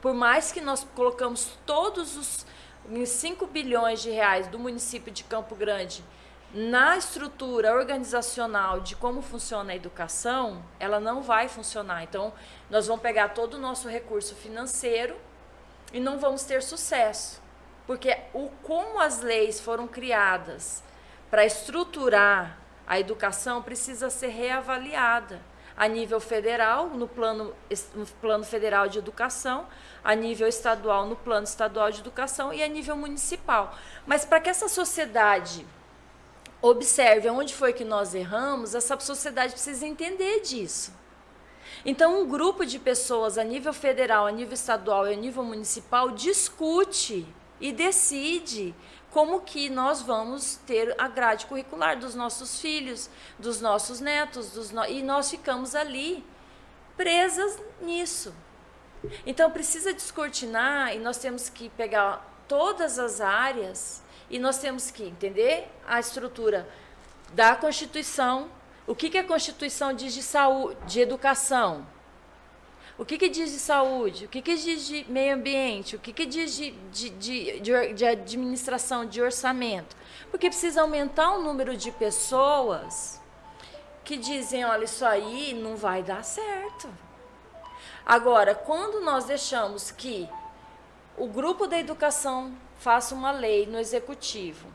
Por mais que nós colocamos todos os 5 bilhões de reais do município de Campo Grande na estrutura organizacional de como funciona a educação, ela não vai funcionar. Então, nós vamos pegar todo o nosso recurso financeiro e não vamos ter sucesso. Porque como as leis foram criadas para estruturar a educação precisa ser reavaliada a nível federal, no plano federal de educação, a nível estadual, no plano estadual de educação e a nível municipal. Mas para que essa sociedade observe onde foi que nós erramos, essa sociedade precisa entender disso. Então, um grupo de pessoas a nível federal, a nível estadual e a nível municipal discute e decide como que nós vamos ter a grade curricular dos nossos filhos, dos nossos netos, e nós ficamos ali presas nisso. Então, precisa descortinar e nós temos que pegar todas as áreas e nós temos que entender a estrutura da Constituição. O que a Constituição diz de saúde, de educação? O que diz de saúde? O que diz de meio ambiente? O que diz de administração, de orçamento? Porque precisa aumentar o número de pessoas que dizem, olha, isso aí não vai dar certo. Agora, quando nós deixamos que o grupo da educação faça uma lei no executivo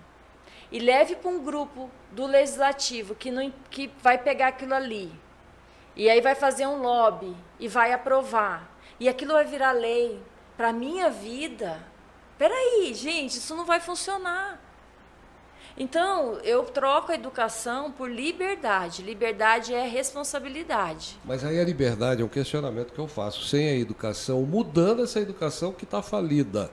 e leve para um grupo do legislativo que vai pegar aquilo ali, e aí vai fazer um lobby e vai aprovar. E aquilo vai virar lei para a minha vida. Peraí, gente, isso não vai funcionar. Então, eu troco a educação por liberdade. Liberdade é responsabilidade. Mas aí a liberdade é um questionamento que eu faço. Sem a educação, mudando essa educação que está falida.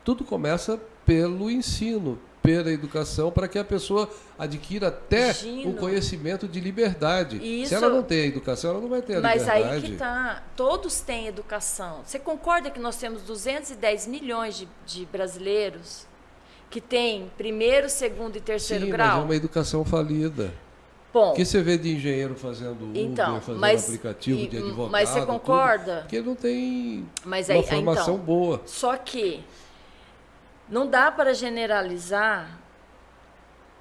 Tudo começa pelo ensino, pela educação, para que a pessoa adquira até um conhecimento de liberdade. Isso, se ela não tem a educação, ela não vai ter a liberdade. Mas aí que está, todos têm educação. Você concorda que nós temos 210 milhões de brasileiros que têm primeiro, segundo e terceiro grau? Mas é uma educação falida. Bom, o que você vê de engenheiro fazendo Uber, fazendo aplicativo de advogado? Mas você concorda? Porque não tem uma formação boa. Só que não dá para generalizar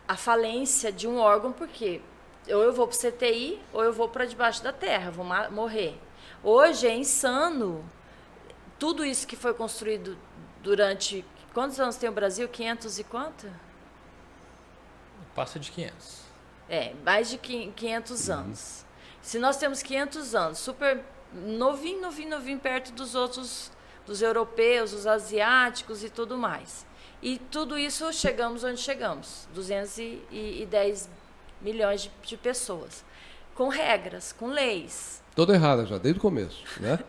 a falência de um órgão, porque ou eu vou para o CTI, ou eu vou para debaixo da terra, vou morrer. Hoje é insano tudo isso que foi construído durante... Quantos anos tem o Brasil? 500 e quanto? Passa de 500. Mais de 500 anos. Se nós temos 500 anos, super novinho, perto dos outros, dos europeus, dos asiáticos e tudo mais. E tudo isso chegamos onde chegamos, 210 milhões de pessoas, com regras, com leis. Toda errada já, desde o começo, né?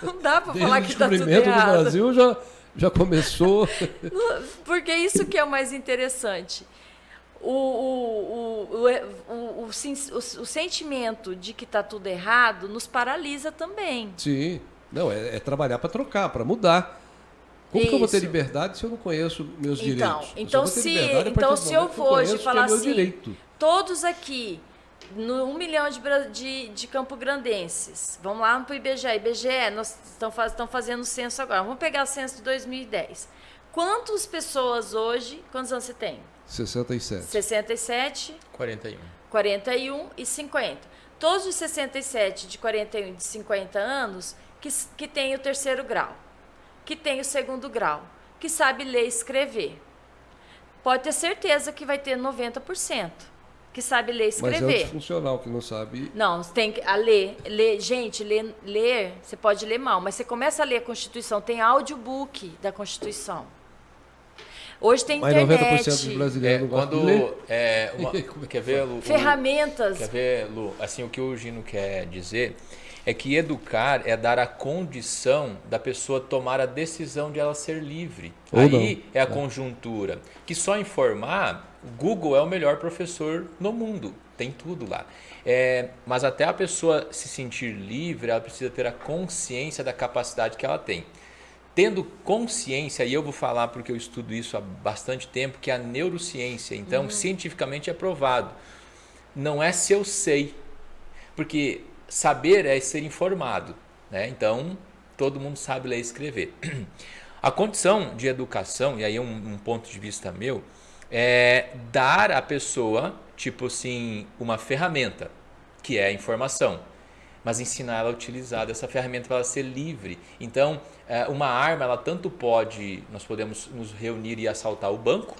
Não dá para Desde falar o que está tudo descobrimento do errado. Brasil já começou. Porque isso que é o mais interessante. O sentimento de que está tudo errado nos paralisa também. Sim. Não, é trabalhar para trocar, para mudar. Como que eu vou ter Isso. liberdade se eu não conheço meus direitos? Então, se eu vou hoje falar meu assim, direito. todos aqui, no 1 milhão de campograndenses, vamos lá para o IBGE, nós estão fazendo o censo agora, vamos pegar o censo de 2010. Quantas pessoas hoje, quantos anos você tem? 67. 67, 41. 41 e 50. Todos os 67, de 41 e de 50 anos, que tem o terceiro grau, que tem o segundo grau, que sabe ler e escrever. Pode ter certeza que vai ter 90% que sabe ler e Mas é o escrever. disfuncional que não sabe. Não, você tem que ler. Gente, ler, você pode ler mal, mas você começa a ler a Constituição, tem audiobook da Constituição. Hoje tem Mas internet. 90% dos brasileiros não gostam de ler. Quer ver, Lu? Ferramentas. Quer ver, Lu? Assim, o que o Gino quer dizer é que educar é dar a condição da pessoa tomar a decisão de ela ser livre. Ou Aí não. é a conjuntura. Que só informar, o Google é o melhor professor no mundo. Tem tudo lá. Mas até a pessoa se sentir livre, ela precisa ter a consciência da capacidade que ela tem. Tendo consciência, e eu vou falar porque eu estudo isso há bastante tempo, que é a neurociência, então, cientificamente é provado. Não é se eu sei, porque saber é ser informado, né? Então, todo mundo sabe ler e escrever. A condição de educação, e aí é um ponto de vista meu, é dar à pessoa, tipo assim, uma ferramenta, que é a informação, mas ensinar ela a utilizar dessa ferramenta para ela ser livre. Então, uma arma, ela tanto pode, nós podemos nos reunir e assaltar o banco,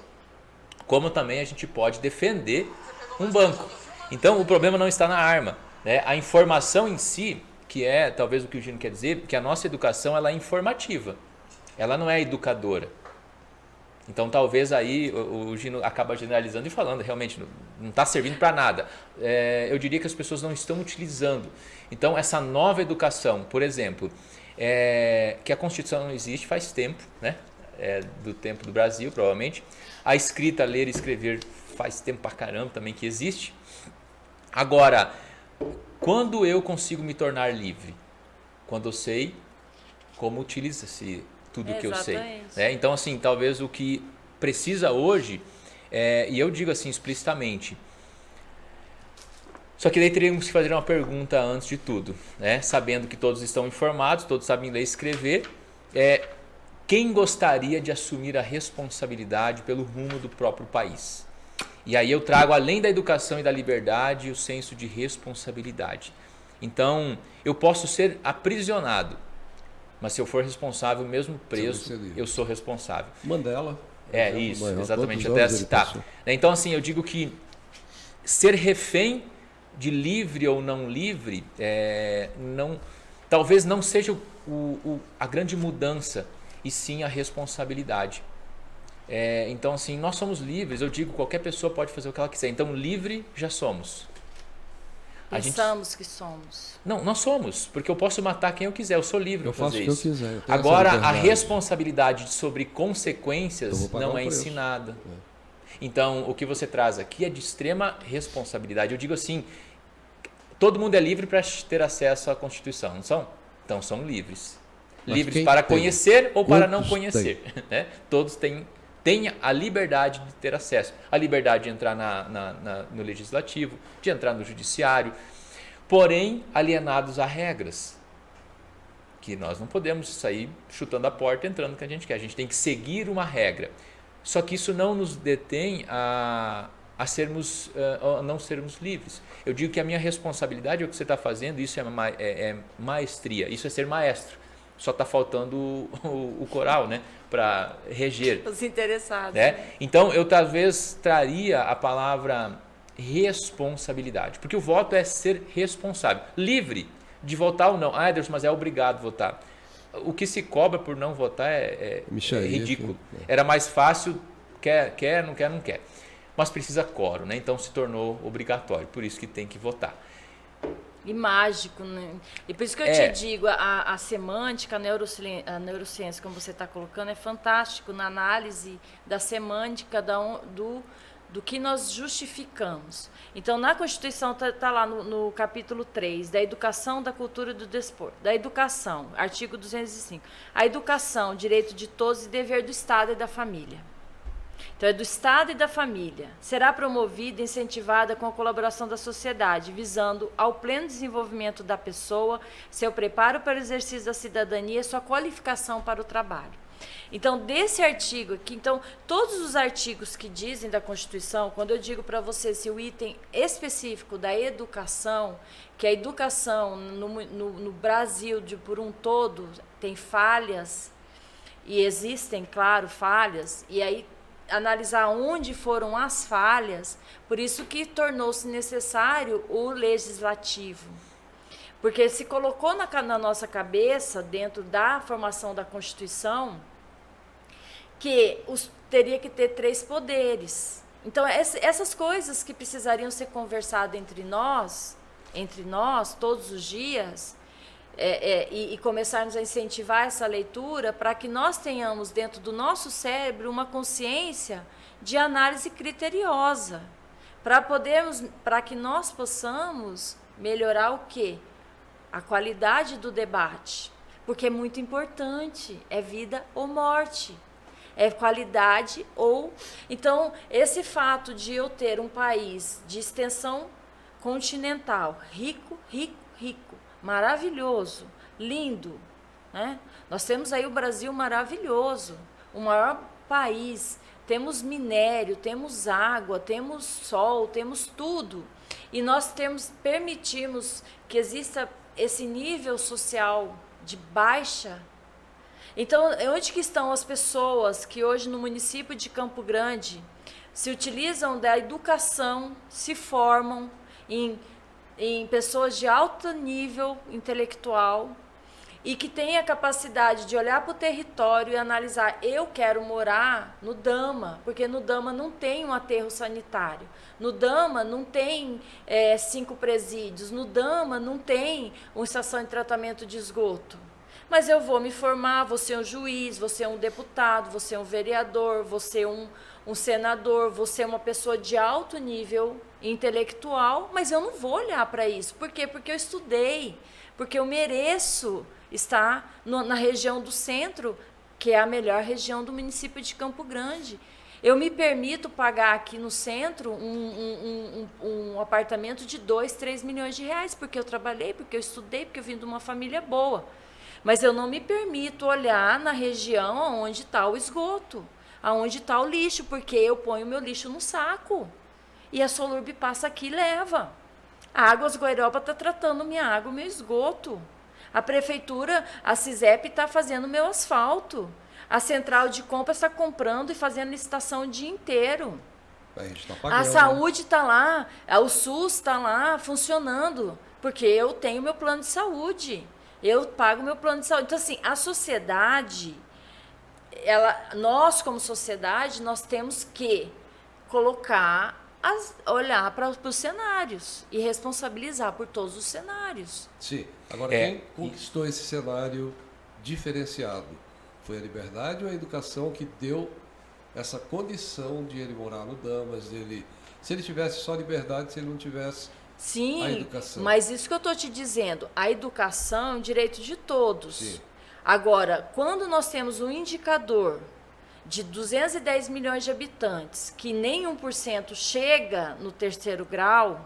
como também a gente pode defender um banco. Então, o problema não está na arma, né? A informação em si, que é talvez o que o Gino quer dizer, que a nossa educação ela é informativa, ela não é educadora. Então, talvez aí o Gino acaba generalizando e falando, realmente não está servindo para nada. Eu diria que as pessoas não estão utilizando. Então, essa nova educação, por exemplo, que a Constituição não existe faz tempo, né? Do tempo do Brasil, provavelmente. A escrita, ler e escrever faz tempo pra caramba também que existe. Agora, quando eu consigo me tornar livre? Quando eu sei como utiliza-se tudo que eu sei. Né? Então, assim, talvez o que precisa hoje, e eu digo assim explicitamente, só que daí teríamos que fazer uma pergunta antes de tudo, né? Sabendo que todos estão informados, todos sabem ler e escrever, quem gostaria de assumir a responsabilidade pelo rumo do próprio país? E aí eu trago, além da educação e da liberdade, o senso de responsabilidade. Então, eu posso ser aprisionado, mas se eu for responsável, mesmo preso, eu sou responsável. Mandela. Isso, exatamente, até citar. Então, assim, eu digo que ser refém de livre ou não livre, talvez não seja a grande mudança, e sim a responsabilidade. Então, assim, nós somos livres, eu digo, qualquer pessoa pode fazer o que ela quiser. Então, livre já somos. Pensamos que somos. Não, nós somos, porque eu posso matar quem eu quiser, eu sou livre para fazer isso. Eu faço o que eu quiser. Eu agora, a responsabilidade sobre consequências não é ensinada. Então, o que você traz aqui é de extrema responsabilidade. Eu digo assim, todo mundo é livre para ter acesso à Constituição, não são? Então, são livres. Mas livres para conhecer ou para não conhecer. Né? Todos têm a liberdade de ter acesso. A liberdade de entrar no legislativo, de entrar no judiciário, porém alienados a regras. Que nós não podemos sair chutando a porta, entrando no que a gente quer. A gente tem que seguir uma regra. Só que isso não nos detém a a não sermos livres. Eu digo que a minha responsabilidade é o que você está fazendo, isso é maestria, isso é ser maestro. Só está faltando o coral, né, para reger. Os interessados. Né? Então, eu talvez traria a palavra responsabilidade, porque o voto é ser responsável, livre de votar ou não. Ah, Deus, mas é obrigado votar. O que se cobra por não votar é ridículo. Era mais fácil, quer, não quer. Mas precisa quórum, né? Então se tornou obrigatório, por isso que tem que votar. E mágico, né? E por isso que eu te digo, a semântica, a neurociência, como você está colocando, é fantástico na análise da semântica do que nós justificamos. Então, na Constituição está lá no capítulo 3, da educação, da cultura e do desporto. Da educação, artigo 205. A educação, direito de todos e dever do Estado e da família. Então, é do Estado e da família. Será promovida e incentivada com a colaboração da sociedade, visando ao pleno desenvolvimento da pessoa, seu preparo para o exercício da cidadania e sua qualificação para o trabalho. Então, desse artigo aqui, então, todos os artigos que dizem da Constituição, quando eu digo para você se o item específico da educação, que a educação no Brasil por um todo tem falhas, e existem, claro, falhas, e aí analisar onde foram as falhas, por isso que tornou-se necessário o legislativo. Porque se colocou na nossa cabeça, dentro da formação da Constituição, que teria que ter 3 poderes. Então, essas coisas que precisariam ser conversadas entre nós, todos os dias, e começarmos a incentivar essa leitura para que nós tenhamos dentro do nosso cérebro uma consciência de análise criteriosa, para que nós possamos melhorar o quê? A qualidade do debate, porque é muito importante, é vida ou morte, é qualidade ou... Então, esse fato de eu ter um país de extensão continental, rico, maravilhoso, lindo, né? Nós temos aí o Brasil maravilhoso, o maior país, temos minério, temos água, temos sol, temos tudo, e nós permitimos que exista esse nível social de baixa. Então, onde que estão as pessoas que hoje no município de Campo Grande se utilizam da educação, se formam em pessoas de alto nível intelectual e que têm a capacidade de olhar para o território e analisar, eu quero morar no Dama, porque no Dama não tem um aterro sanitário, no Dama não tem 5 presídios, no Dama não tem uma estação de tratamento de esgoto. Mas eu vou me formar, vou ser um juiz, vou ser um deputado, vou ser um vereador, vou ser um senador, vou ser uma pessoa de alto nível intelectual, mas eu não vou olhar para isso. Por quê? Porque eu estudei, porque eu mereço estar na região do centro, que é a melhor região do município de Campo Grande. Eu me permito pagar aqui no centro um apartamento de 2, 3 milhões de reais, porque eu trabalhei, porque eu estudei, porque eu vim de uma família boa. Mas eu não me permito olhar na região onde está o esgoto, aonde está o lixo, porque eu ponho o meu lixo no saco. E a Solurb passa aqui e leva. A Águas Guairoba está tratando minha água, meu esgoto. A prefeitura, a CISEP, está fazendo meu asfalto. A central de compras está comprando e fazendo licitação o dia inteiro. A gente tá pagando, a saúde está lá, o SUS está lá funcionando, porque eu tenho meu plano de saúde. Eu pago meu plano de saúde. Então, assim, a sociedade, nós como sociedade, nós temos que olhar para os cenários e responsabilizar por todos os cenários. Sim. Agora, quem conquistou esse cenário diferenciado? Foi a liberdade ou a educação que deu essa condição de ele morar no Damas, se ele tivesse só liberdade, se ele não tivesse... Sim, a educação. Mas isso que eu estou te dizendo, a educação é um direito de todos. Sim. Agora, quando nós temos um indicador de 210 milhões de habitantes, que nem 1% chega no 3º grau,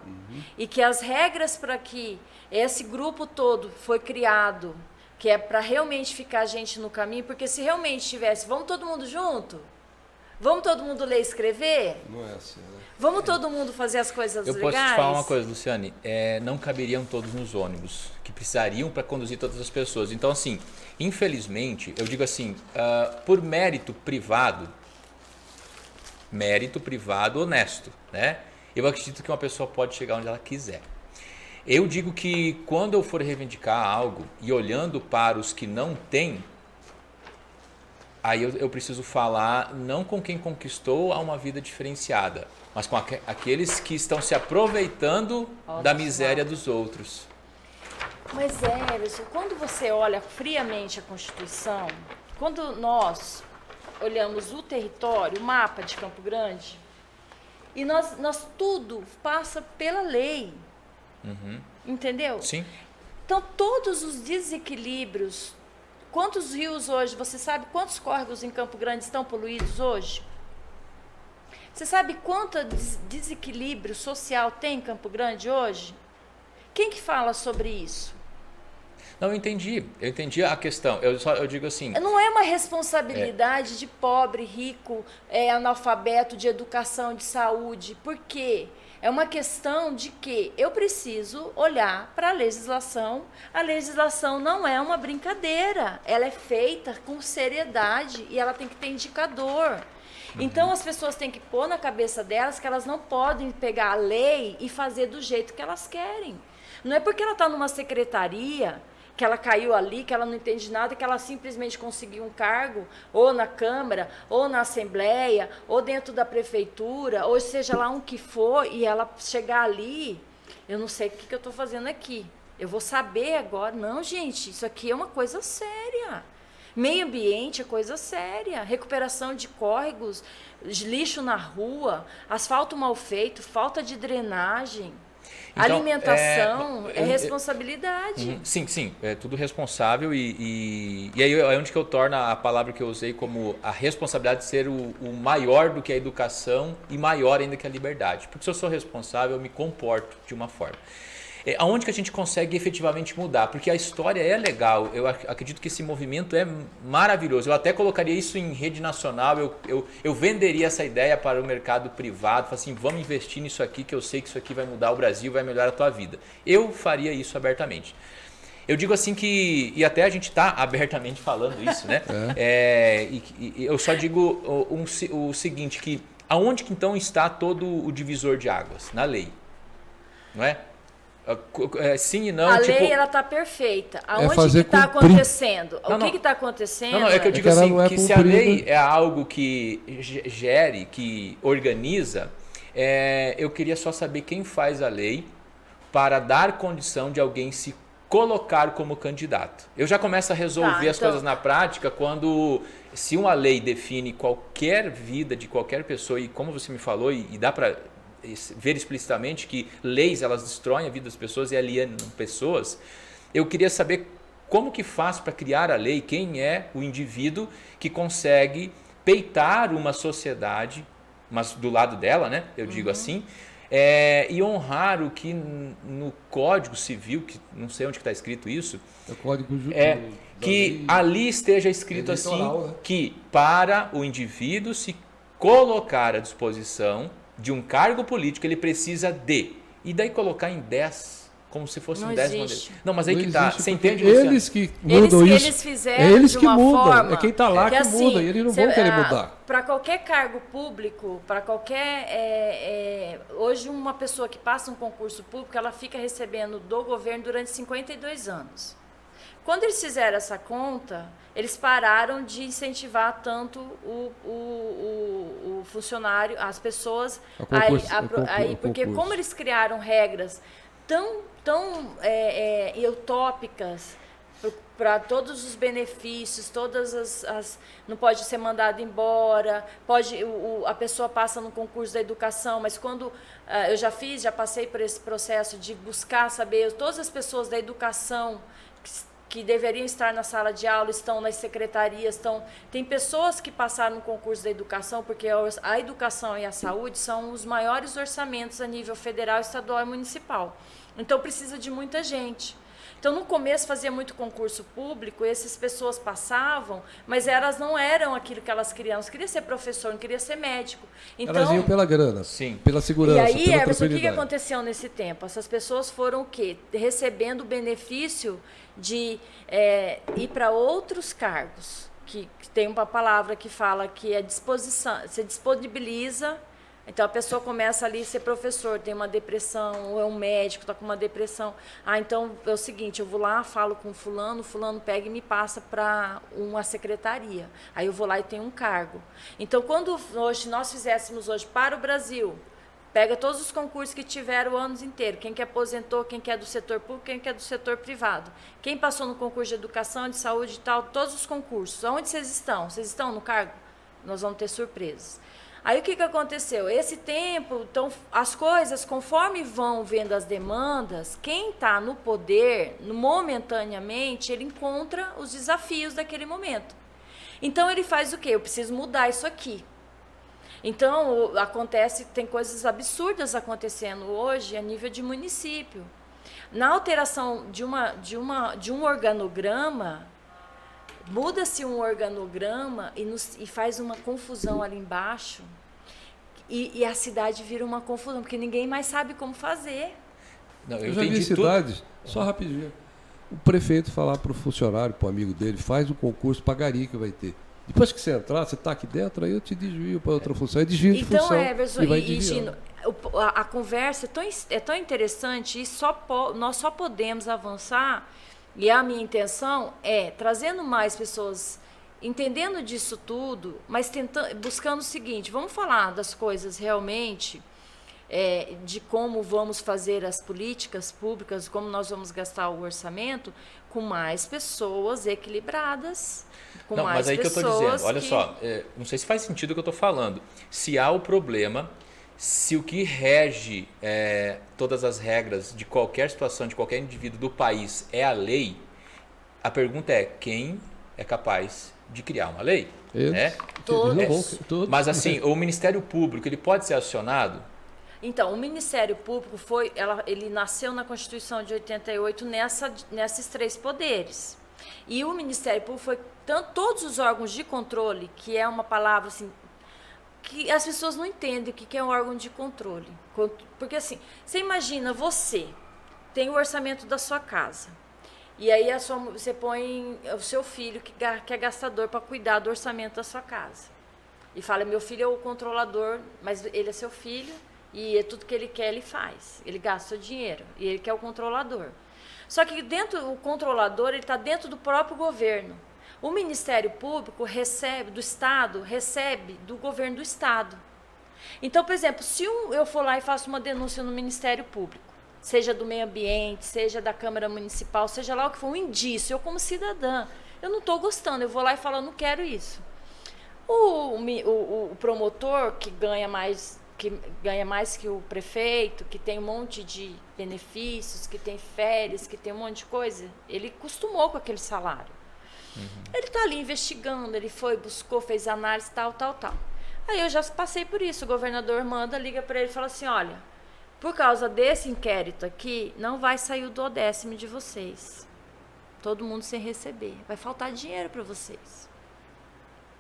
e que as regras para que esse grupo todo foi criado, que é para realmente ficar a gente no caminho, porque se realmente tivesse, vamos todo mundo junto? Vamos todo mundo ler e escrever? Não é assim, né? Vamos todo mundo fazer as coisas Eu legais? posso te falar uma coisa, Luciane. Não caberiam todos nos ônibus, que precisariam para conduzir todas as pessoas. Então, assim, infelizmente, eu digo assim, por mérito privado honesto, né? Eu acredito que uma pessoa pode chegar onde ela quiser. Eu digo que quando eu for reivindicar algo e olhando para os que não têm, aí eu preciso falar não com quem conquistou a uma vida diferenciada, mas com aqueles que estão se aproveitando da miséria dos outros. Mas, Everson, quando você olha friamente a Constituição, quando nós olhamos o território, o mapa de Campo Grande, e nós tudo passa pela lei, entendeu? Sim. Então, todos os desequilíbrios, quantos rios hoje, você sabe quantos córregos em Campo Grande estão poluídos hoje? Você sabe quanto desequilíbrio social tem em Campo Grande hoje? Quem que fala sobre isso? Não, eu entendi a questão. Eu digo assim, Não é uma responsabilidade de pobre, rico, analfabeto, de educação, de saúde. Por quê? É uma questão de que eu preciso olhar para a legislação. A legislação não é uma brincadeira. Ela é feita com seriedade e ela tem que ter indicador. Então, as pessoas têm que pôr na cabeça delas que elas não podem pegar a lei e fazer do jeito que elas querem. Não é porque ela está numa secretaria, que ela caiu ali, que ela não entende nada, que ela simplesmente conseguiu um cargo, ou na Câmara, ou na Assembleia, ou dentro da Prefeitura, ou seja lá um que for, e ela chegar ali, eu não sei o que eu estou fazendo aqui. Eu vou saber agora. Não, gente, isso aqui é uma coisa séria. Meio ambiente é coisa séria. Recuperação de córregos, lixo na rua, asfalto mal feito, falta de drenagem. Então, alimentação é responsabilidade. Sim, é tudo responsável e aí é onde que eu torno a palavra que eu usei como a responsabilidade de ser o maior do que a educação e maior ainda que a liberdade. Porque se eu sou responsável, eu me comporto de uma forma. Aonde que a gente consegue efetivamente mudar? Porque a história é legal, eu acredito que esse movimento é maravilhoso. Eu até colocaria isso em rede nacional, eu venderia essa ideia para o mercado privado, falar assim, vamos investir nisso aqui, que eu sei que isso aqui vai mudar o Brasil, vai melhorar a tua vida. Eu faria isso abertamente. Eu digo assim que, e até a gente está abertamente falando isso, né? Eu só digo o seguinte, que aonde que então está todo o divisor de águas? Na lei, não é? Sim e não. A lei ela está perfeita. Aonde que está cumprir. acontecendo? O que está acontecendo? Não, é que eu digo que assim, é que se a lei é algo que gere, que organiza, eu queria só saber quem faz a lei para dar condição de alguém se colocar como candidato. Eu já começo a resolver as coisas na prática quando, se uma lei define qualquer vida de qualquer pessoa, e como você me falou, e dá para ver explicitamente que leis elas destroem a vida das pessoas e alienam pessoas, eu queria saber como que faz para criar a lei, quem é o indivíduo que consegue peitar uma sociedade, mas do lado dela, né? Eu digo assim, e honrar o que no Código Civil, que não sei onde está escrito isso, o Código que ali esteja escrito eleitoral, assim, né? que para o indivíduo se colocar à disposição de um cargo político, ele precisa de. E daí colocar em 10, como se fosse um 10 modelos. Não, mas aí que tá. Você entende, Luciano? Eles que mudam isso. Eles fizeram eles de que uma mudam. forma É quem está lá que assim, muda. E eles não vão querer mudar. Para qualquer cargo público, para qualquer... hoje, uma pessoa que passa um concurso público, ela fica recebendo do governo durante 52 anos. Quando eles fizeram essa conta, eles pararam de incentivar tanto o funcionário, as pessoas, porque como eles criaram regras tão utópicas para todos os benefícios, todas não pode ser mandado embora, a pessoa passa no concurso da educação, mas quando já passei por esse processo de buscar saber, todas as pessoas da educação que deveriam estar na sala de aula, estão nas secretarias, tem pessoas que passaram no concurso da educação, porque a educação e a saúde são os maiores orçamentos a nível federal, estadual e municipal. Então, precisa de muita gente. Então, no começo fazia muito concurso público, essas pessoas passavam, mas elas não eram aquilo que elas queriam. Elas queriam ser professor, não queriam ser médico. Então, Elas iam pela grana, Sim. pela segurança, e aí, pela Everson, o que tranquilidade. aconteceu nesse tempo? Essas pessoas foram o quê? Recebendo o benefício de ir para outros cargos. Que tem uma palavra que fala que é disposição, você disponibiliza. Então a pessoa começa ali a ser professor, tem uma depressão, ou é um médico, está com uma depressão. Então é o seguinte, eu vou lá, falo com fulano pega e me passa para uma secretaria. Aí eu vou lá e tenho um cargo. Então quando hoje nós fizéssemos hoje para o Brasil, pega todos os concursos que tiveram anos inteiros, quem que aposentou, quem que é do setor público, quem que é do setor privado. Quem passou no concurso de educação, de saúde e tal, todos os concursos. Onde vocês estão? Vocês estão no cargo? Nós vamos ter surpresas. Aí o que aconteceu? Esse tempo, então, as coisas, conforme vão vendo as demandas, quem está no poder, momentaneamente, ele encontra os desafios daquele momento. Então ele faz o quê? Eu preciso mudar isso aqui. Então acontece, tem coisas absurdas acontecendo hoje a nível de município. Na alteração de um organograma, muda-se um organograma e faz uma confusão ali embaixo e a cidade vira uma confusão, porque ninguém mais sabe como fazer. Não, Eu já vi entendi tudo. cidades, só rapidinho, o prefeito falar para o funcionário, para o amigo dele, faz o concurso, pagaria que vai ter. Depois que você entrar, você está aqui dentro, aí eu te desvio para outra função. É desvio de Então, função Everson e vai e desviando. Gino, a conversa é tão interessante e nós só podemos avançar, e a minha intenção é trazendo mais pessoas entendendo disso tudo, mas buscando o seguinte, vamos falar das coisas realmente, de como vamos fazer as políticas públicas, como nós vamos gastar o orçamento, com mais pessoas equilibradas, com Não, mais mas aí que eu pessoas estou dizendo, olha só, não sei se faz sentido o que eu estou falando. Se há o problema, se o que rege todas as regras de qualquer situação, de qualquer indivíduo do país é a lei, a pergunta é quem é capaz de criar uma lei? Eles. Todos. Eles não vão, todos. Mas assim, o Ministério Público ele pode ser acionado? Então, o Ministério Público ele nasceu na Constituição de 88 nesses três poderes. E o Ministério Público foi todos os órgãos de controle, que é uma palavra assim, que as pessoas não entendem o que é um órgão de controle. Porque assim, você imagina, você tem o orçamento da sua casa, e aí você põe o seu filho, que é gastador, para cuidar do orçamento da sua casa. E fala, meu filho é o controlador, mas ele é seu filho, e tudo que ele quer, ele faz. Ele gasta o dinheiro, e ele quer o controlador. Só que o controlador, ele está dentro do próprio governo. O Ministério Público do Estado, recebe do governo do Estado. Então, por exemplo, se eu for lá e faço uma denúncia no Ministério Público, seja do meio ambiente, seja da Câmara Municipal, seja lá o que for, um indício, eu como cidadã, eu não estou gostando, eu vou lá e falo, eu não quero isso. O promotor, que ganha mais que o prefeito, que tem um monte de benefícios, que tem férias, que tem um monte de coisa, ele acostumou com aquele salário. Ele está ali investigando, ele buscou, fez análise, tal. Aí eu já passei por isso, o governador liga para ele e fala assim, olha, por causa desse inquérito aqui, não vai sair o 10º de vocês. Todo mundo sem receber. Vai faltar dinheiro para vocês.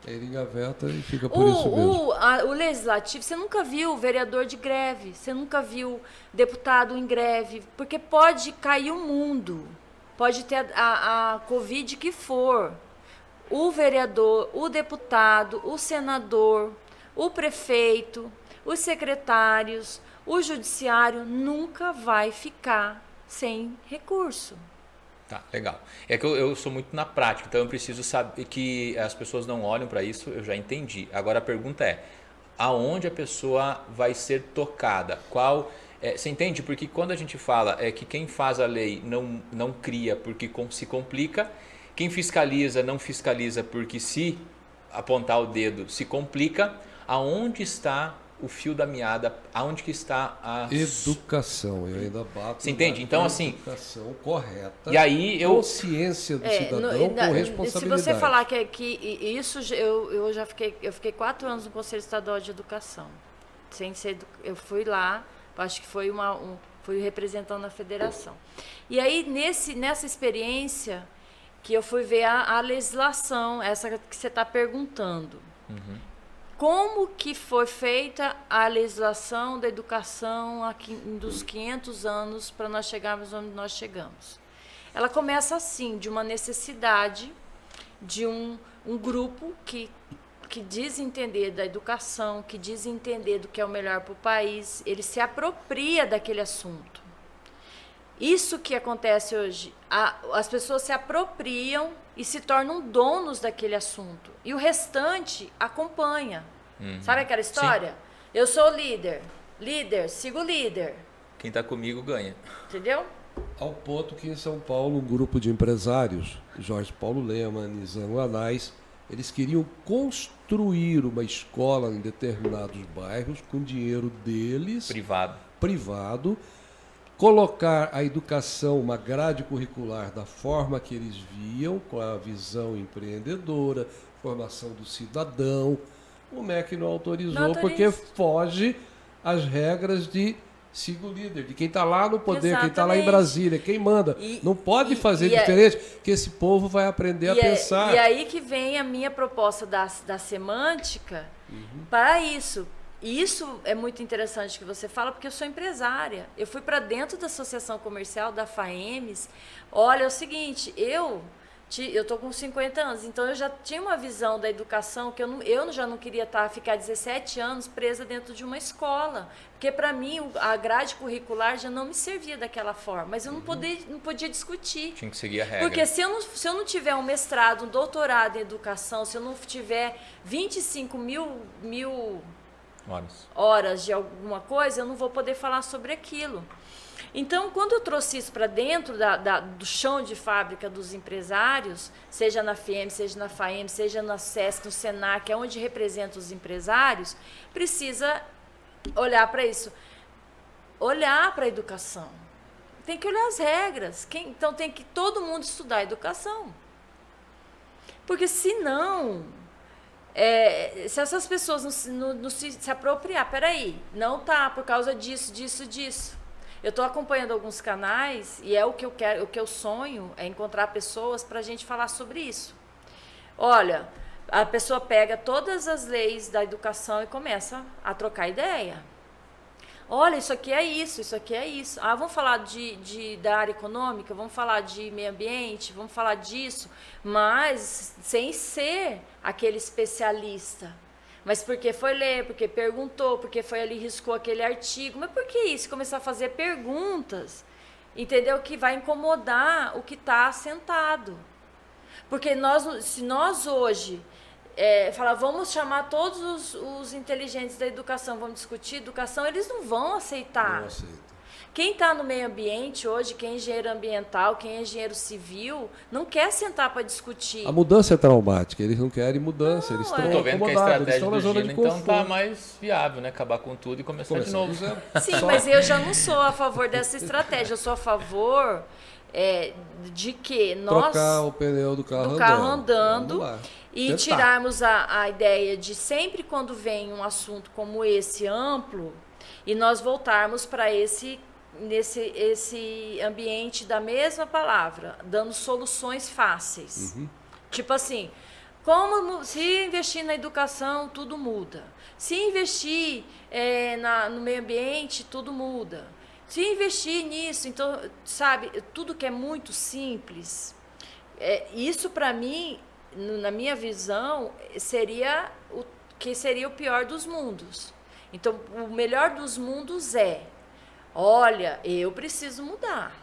Ele engaveta e fica por isso mesmo. O legislativo, você nunca viu vereador de greve, você nunca viu deputado em greve, porque pode cair o mundo, pode ter a Covid que for. O vereador, o deputado, o senador, o prefeito, os secretários, o judiciário nunca vai ficar sem recurso. Tá, legal. É que eu sou muito na prática, então eu preciso saber que as pessoas não olham para isso, eu já entendi. Agora a pergunta é, aonde a pessoa vai ser tocada? Você entende? Porque quando a gente fala que quem faz a lei não cria porque se complica, quem fiscaliza não fiscaliza porque se apontar o dedo se complica, aonde está o fio da meada, aonde que está a Educação, eu ainda bato. Você entende? Então, assim, educação correta. E aí consciência do cidadão com responsabilidade. Se você falar que isso, eu fiquei 4 anos no Conselho Estadual de Educação. Eu fui lá, acho que foi fui representando a federação. E aí, nessa experiência, que eu fui ver a legislação, essa que você está perguntando. Como que foi feita a legislação da educação aqui, dos 500 anos para nós chegarmos onde nós chegamos? Ela começa assim, de uma necessidade de um grupo que diz entender da educação, que diz entender do que é o melhor para o país, ele se apropria daquele assunto. Isso que acontece hoje, as pessoas se apropriam e se tornam donos daquele assunto. E o restante acompanha. Sabe aquela história? Sim. Eu sou líder, sigo o líder. Quem está comigo ganha. Entendeu? Ao ponto que em São Paulo, um grupo de empresários, Jorge Paulo Lema, Nizam Anais, eles queriam construir uma escola em determinados bairros com dinheiro deles, privado, colocar a educação, uma grade curricular da forma que eles viam, com a visão empreendedora, formação do cidadão. O MEC não autorizou porque foge às regras de siga o líder, de quem está lá no poder, Exatamente. quem está lá em Brasília, quem manda. Não pode fazer diferente, que esse povo vai aprender a pensar. E aí que vem a minha proposta da semântica para isso. E isso é muito interessante que você fala, porque eu sou empresária. Eu fui para dentro da Associação Comercial, da FAEMS. Olha, é o seguinte, eu estou com 50 anos, então eu já tinha uma visão da educação que eu já não queria ficar 17 anos presa dentro de uma escola. Porque, para mim, a grade curricular já não me servia daquela forma. Mas eu não podia discutir. Tinha que seguir a regra. Porque se eu não tiver um mestrado, um doutorado em educação, se eu não tiver 25 mil horas de alguma coisa, eu não vou poder falar sobre aquilo. Então, quando eu trouxe isso para dentro do chão de fábrica dos empresários, seja na FIEM, seja na FAEM, seja na SESC, no SENAC, é onde representa os empresários, precisa olhar para isso. Olhar para a educação. Tem que olhar as regras. Então, tem que todo mundo estudar a educação. Porque, senão, se essas pessoas não se apropriar, peraí, não tá por causa disso. Eu estou acompanhando alguns canais e é o que eu quero, o que eu sonho é encontrar pessoas para a gente falar sobre isso. Olha, a pessoa pega todas as leis da educação e começa a trocar ideia. Olha, isso aqui é isso aqui é isso. Ah, vamos falar da área econômica, vamos falar de meio ambiente, vamos falar disso, mas sem ser aquele especialista. Mas porque foi ler, porque perguntou, porque foi ali, riscou aquele artigo. Mas por que isso? Começar a fazer perguntas, entendeu? Que vai incomodar o que está sentado. Porque se nós hoje falar, vamos chamar todos os inteligentes da educação, vamos discutir educação, eles não vão aceitar. Não aceitam. Quem está no meio ambiente hoje, quem é engenheiro ambiental, quem é engenheiro civil, não quer sentar para discutir. A mudança é traumática, eles não querem mudança, eles estão Estou vendo que a acomodados, eles estratégia estão na do zona Gina, de então, conforto. tá mais viável, né? Acabar com tudo e começar de novo. Sim, mas eu já não sou a favor dessa estratégia, eu sou a favor de que nós... Trocar o pneu do carro andando Vamos lá. E Tentar. tirarmos a ideia de sempre quando vem um assunto como esse amplo, e nós voltarmos para esse ambiente da mesma palavra, dando soluções fáceis. Tipo assim, se investir na educação, tudo muda. Se investir no meio ambiente, tudo muda. Se investir nisso, então, sabe, tudo que é muito simples, isso para mim, na minha visão, seria o pior dos mundos. Então, o melhor dos mundos olha, eu preciso mudar.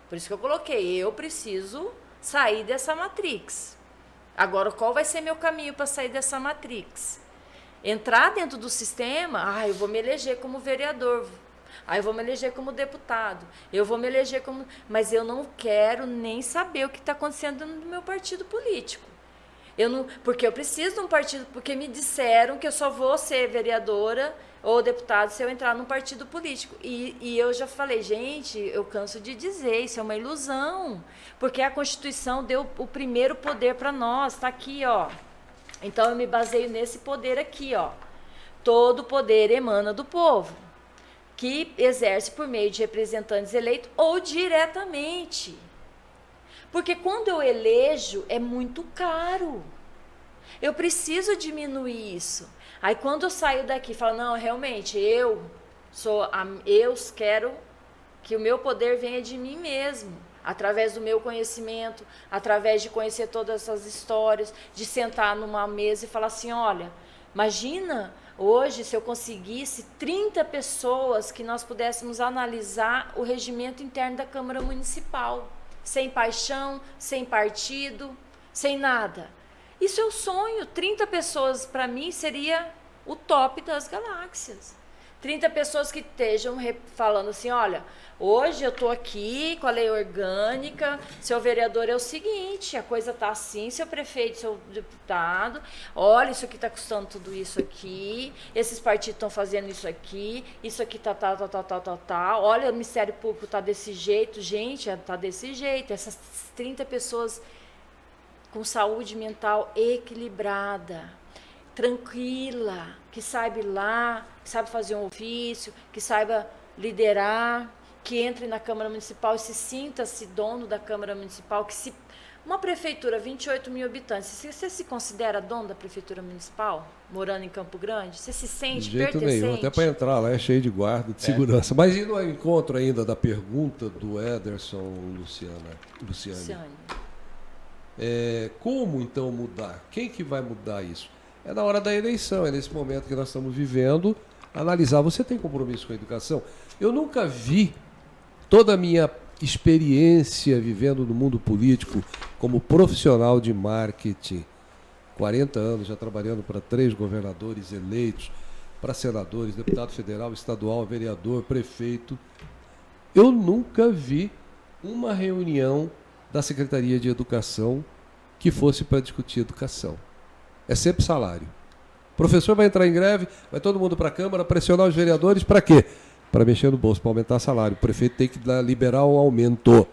Por isso que eu coloquei, eu preciso sair dessa matrix. Agora, qual vai ser meu caminho para sair dessa matrix? Entrar dentro do sistema, eu vou me eleger como vereador, eu vou me eleger como deputado, eu vou me eleger como... Mas eu não quero nem saber o que está acontecendo no meu partido político. Porque eu preciso de um partido, porque me disseram que eu só vou ser vereadora ou deputado se eu entrar num partido político. E eu já falei, gente, eu canso de dizer, isso é uma ilusão, porque a Constituição deu o primeiro poder para nós, está aqui, ó. Então eu me baseio nesse poder aqui, ó. Todo poder emana do povo. que exerce por meio de representantes eleitos ou diretamente. Porque quando eu elejo, é muito caro. Eu preciso diminuir isso. Aí quando eu saio daqui e falo, não, realmente, eu quero que o meu poder venha de mim mesmo, através do meu conhecimento, através de conhecer todas essas histórias, de sentar numa mesa e falar assim, olha, imagina hoje se eu conseguisse 30 pessoas que nós pudéssemos analisar o regimento interno da Câmara Municipal, sem paixão, sem partido, sem nada. Isso é o sonho. 30 pessoas, para mim, seria o top das galáxias. 30 pessoas que estejam falando assim, olha, hoje eu estou aqui com a lei orgânica, seu vereador é o seguinte, a coisa está assim, seu prefeito, seu deputado, olha, isso aqui está custando tudo isso aqui, esses partidos estão fazendo isso aqui está tal, olha, o Ministério Público está desse jeito, gente, está desse jeito, essas 30 pessoas com saúde mental equilibrada, tranquila, que saiba ir lá, que saiba fazer um ofício, que saiba liderar, que entre na Câmara Municipal e se sinta-se dono da Câmara Municipal, que se... Uma prefeitura, 28 mil habitantes, você se considera dono da prefeitura municipal, morando em Campo Grande? Você se sente de jeito pertencente? nenhum, até para entrar lá é cheio de guarda, de segurança. Mas indo ao encontro ainda da pergunta do Ederson Luciane. Como então mudar? Quem que vai mudar isso? É na hora da eleição, é nesse momento que nós estamos vivendo, analisar. Você tem compromisso com a educação? Eu nunca vi toda a minha experiência vivendo no mundo político como profissional de marketing, 40 anos já trabalhando para 3 governadores eleitos, para senadores, deputado federal, estadual, vereador, prefeito. Eu nunca vi uma reunião da Secretaria de Educação que fosse para discutir educação. É sempre salário. O professor vai entrar em greve, vai todo mundo para a Câmara, pressionar os vereadores, para quê? Para mexer no bolso, para aumentar salário. O prefeito tem que liberar um aumento.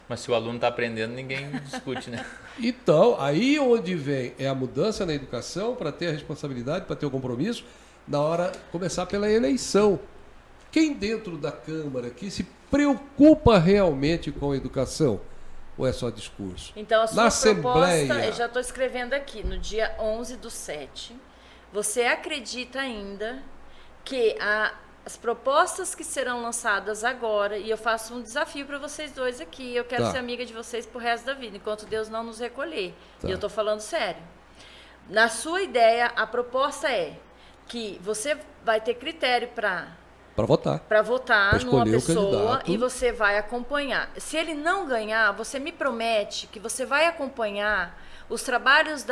Mas se o aluno está aprendendo, ninguém discute, né? Então, aí onde vem é a mudança na educação, para ter a responsabilidade, para ter o compromisso, na hora de começar pela eleição. Quem dentro da Câmara que se preocupa realmente com a educação? Ou é só discurso? Então, a sua na proposta, Assembleia, eu já estou escrevendo aqui, no dia 11/7, você acredita ainda que as propostas que serão lançadas agora, e eu faço um desafio para vocês dois aqui, eu quero ser amiga de vocês pro resto da vida, enquanto Deus não nos recolher. E eu estou falando sério. Na sua ideia, a proposta é que você vai ter critério para votar. Para votar numa pessoa candidato. E você vai acompanhar. Se ele não ganhar, você me promete que você vai acompanhar os trabalhos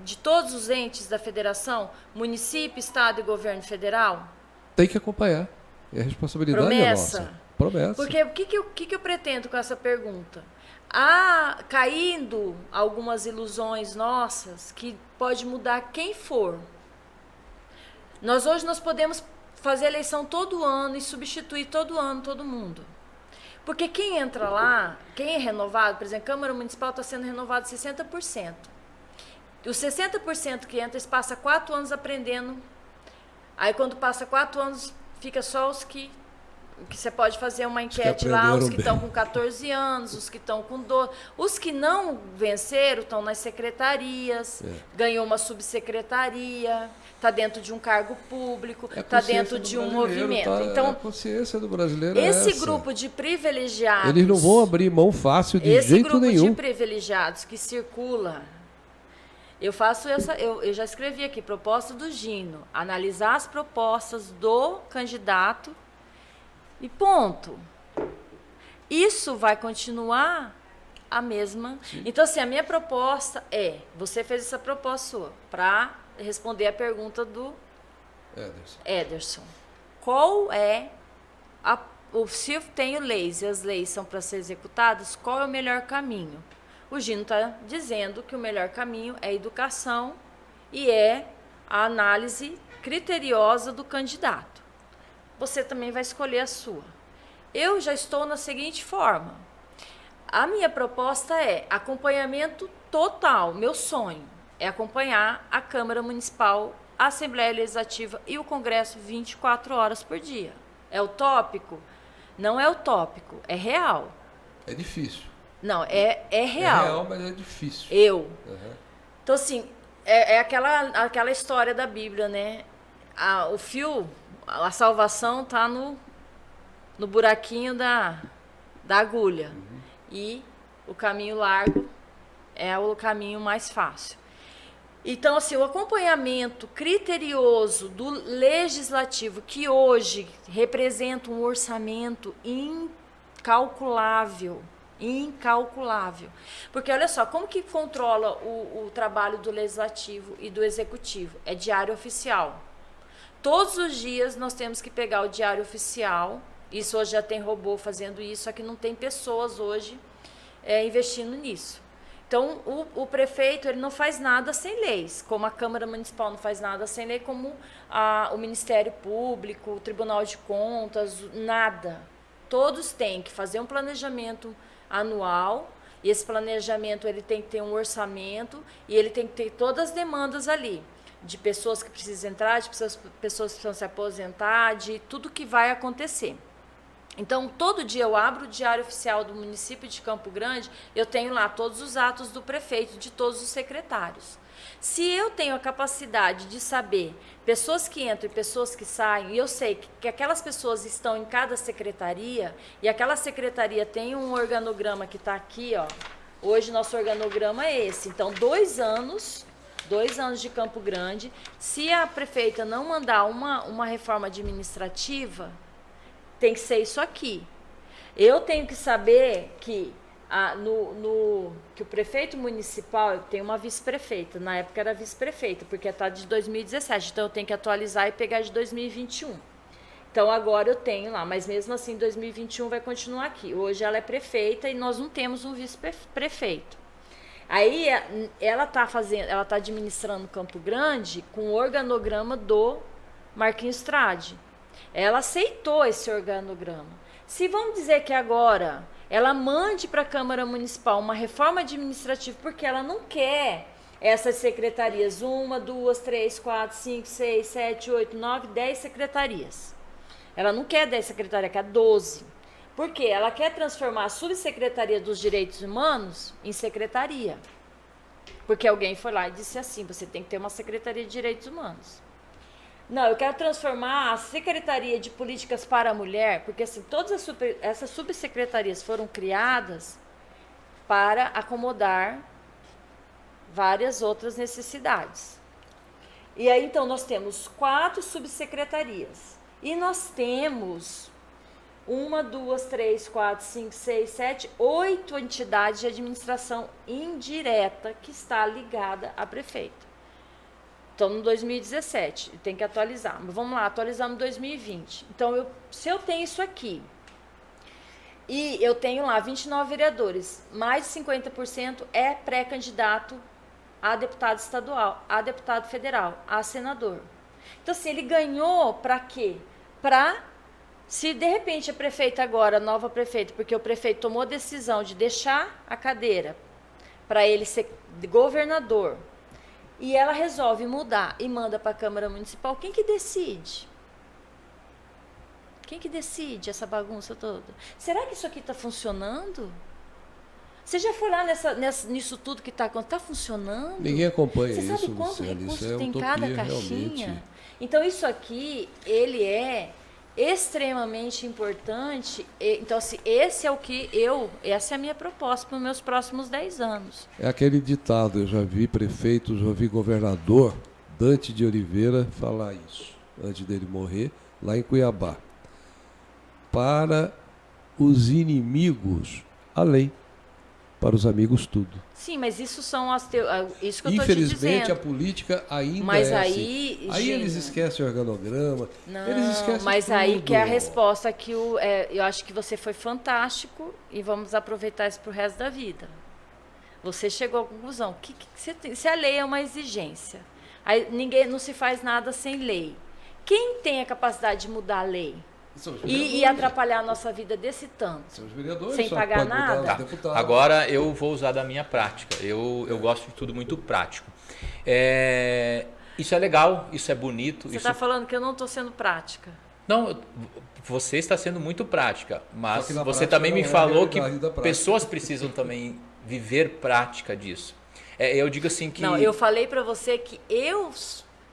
de todos os entes da federação, município, estado e governo federal? Tem que acompanhar. É a responsabilidade Promessa. nossa. Promessa. Porque o que eu pretendo com essa pergunta? Caindo algumas ilusões nossas que pode mudar quem for. Hoje nós podemos fazer eleição todo ano e substituir todo ano todo mundo. Porque quem entra lá, quem é renovado, por exemplo, a Câmara Municipal está sendo renovada 60%. Os 60% que entra, eles passam 4 anos aprendendo. Aí quando passa 4 anos, fica só os que você pode fazer uma enquete lá, os que estão com 14 anos, os que estão com 12. Os que não venceram estão nas secretarias, ganhou uma subsecretaria, está dentro de um cargo público, está dentro de um movimento. Então, a consciência do brasileiro esse grupo de privilegiados... Eles não vão abrir mão fácil de jeito nenhum. Esse grupo de privilegiados que circula... Eu já escrevi aqui, proposta do Gino, analisar as propostas do candidato e ponto. Isso vai continuar a mesma. Sim. Então, assim, a minha proposta você fez essa proposta sua para responder a pergunta do Ederson. Qual é se eu tenho leis e as leis são para ser executadas, qual é o melhor caminho? O Gino está dizendo que o melhor caminho é a educação e é a análise criteriosa do candidato. Você também vai escolher a sua. Eu já estou na seguinte forma. A minha proposta é acompanhamento total. Meu sonho é acompanhar a Câmara Municipal, a Assembleia Legislativa e o Congresso 24 horas por dia. É utópico? Não é utópico, é real. É difícil. Não, é real. É real, mas é difícil. Uhum. Então, assim, é aquela história da Bíblia, né? O fio, a salvação está no buraquinho da agulha. Uhum. E o caminho largo é o caminho mais fácil. Então, assim, o acompanhamento criterioso do legislativo, que hoje representa um orçamento incalculável. Porque, olha só, como que controla o trabalho do legislativo e do executivo? É diário oficial. Todos os dias nós temos que pegar o diário oficial. Isso hoje já tem robô fazendo isso, só que não tem pessoas hoje investindo nisso. Então, o prefeito ele não faz nada sem leis, como a Câmara Municipal não faz nada sem lei, como o Ministério Público, o Tribunal de Contas, nada. Todos têm que fazer um planejamento anual, e esse planejamento ele tem que ter um orçamento, e ele tem que ter todas as demandas ali, de pessoas que precisam entrar, de pessoas que precisam se aposentar, de tudo que vai acontecer. Então, todo dia eu abro o Diário Oficial do município de Campo Grande, eu tenho lá todos os atos do prefeito, de todos os secretários. Se eu tenho a capacidade de saber pessoas que entram e pessoas que saem, e eu sei que aquelas pessoas estão em cada secretaria, e aquela secretaria tem um organograma que está aqui, ó. Hoje nosso organograma é esse. Então, 2 anos de Campo Grande, se a prefeita não mandar uma reforma administrativa, tem que ser isso aqui. Eu tenho que saber que que o prefeito municipal tem uma vice-prefeita. Na época era vice-prefeita, porque está de 2017. Então eu tenho que atualizar e pegar de 2021. Então agora eu tenho lá, mas mesmo assim 2021 vai continuar aqui. Hoje ela é prefeita e nós não temos um vice-prefeito. Aí ela está administrando Campo Grande com o organograma do Marquinhos Trade. Ela aceitou esse organograma. Se vamos dizer que agora ela mande para a Câmara Municipal uma reforma administrativa, porque ela não quer essas secretarias, 1, 2, 3, 4, 5, 6, 7, 8, 9, 10 secretarias. Ela não quer 10 secretarias, quer 12. Por quê? Ela quer transformar a subsecretaria dos direitos humanos em secretaria. Porque alguém foi lá e disse assim, você tem que ter uma secretaria de direitos humanos. Não, eu quero transformar a Secretaria de Políticas para a Mulher, porque assim, todas essas subsecretarias foram criadas para acomodar várias outras necessidades. E aí, então, nós temos 4 subsecretarias. E nós temos 1, 2, 3, 4, 5, 6, 7, 8 entidades de administração indireta que está ligada a prefeito. Então, no 2017, tem que atualizar. Mas vamos lá, atualizar no 2020. Então, se eu tenho isso aqui, e eu tenho lá 29 vereadores, mais de 50% é pré-candidato a deputado estadual, a deputado federal, a senador. Então, assim, ele ganhou para quê? Se de repente a prefeita agora, a nova prefeita, porque o prefeito tomou a decisão de deixar a cadeira para ele ser governador, e ela resolve mudar e manda para a Câmara Municipal, quem que decide? Quem que decide essa bagunça toda? Será que isso aqui está funcionando? Você já foi lá nisso tudo que está acontecendo? Está funcionando? Ninguém acompanha isso, Luciano. Você sabe quanto recurso tem utopia, cada caixinha? Realmente. Então, isso aqui, ele é extremamente importante. Então, assim, essa é a minha proposta para os meus próximos 10 anos. É aquele ditado, eu já vi prefeito, já vi governador Dante de Oliveira falar isso, antes dele morrer, lá em Cuiabá. Para os inimigos, a lei. Para os amigos, tudo. Sim, mas isso são isso que eu estou te dizendo. Infelizmente, a política ainda mas é aí, assim. Aí eles esquecem o organograma, não, eles esquecem mas tudo. aí que é a resposta que eu acho que você foi fantástico e vamos aproveitar isso para o resto da vida. Você chegou à conclusão. Se a lei é uma exigência, aí ninguém não se faz nada sem lei. Quem tem a capacidade de mudar a lei? E atrapalhar a nossa vida desse tanto, sem pagar nada? Tá. Agora eu vou usar da minha prática. Eu gosto de tudo muito prático. Isso é legal, isso é bonito. Você está falando que eu não estou sendo prática. Não, você está sendo muito prática, mas Só que na você prática também me não é falou a que realidade da prática. pessoas precisam também viver prática disso. Eu digo assim que... Não, eu falei para você que eu,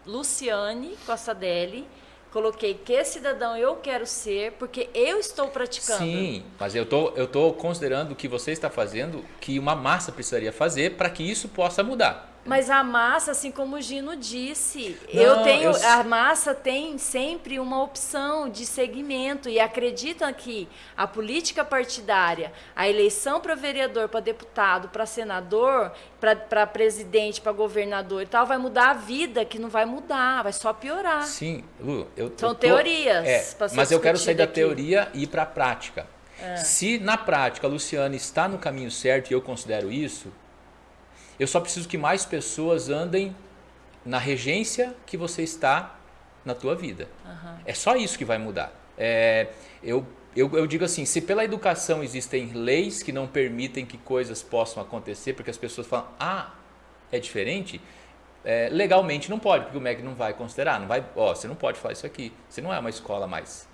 Luciane Cossadelli, coloquei que cidadão eu quero ser porque eu estou praticando. Sim, mas eu tô considerando o que você está fazendo, que uma massa precisaria fazer para que isso possa mudar. Mas a massa, assim como o Gino disse, Não, a massa tem sempre uma opção de segmento e acreditam que a política partidária, a eleição para vereador, para deputado, para senador, para presidente, para governador e tal, vai mudar a vida, que não vai mudar, vai só piorar. Sim, Lu, São teorias pra ser mas eu quero sair da discutida aqui. teoria e ir para a prática. Se na prática a Luciane está no caminho certo e eu considero isso, eu só preciso que mais pessoas andem na regência que você está na tua vida. É só isso que vai mudar. Eu digo assim, se pela educação existem leis que não permitem que coisas possam acontecer, porque as pessoas falam, é diferente, legalmente não pode, porque o MEC não vai considerar, não vai, você não pode falar isso aqui, você não é uma escola mais.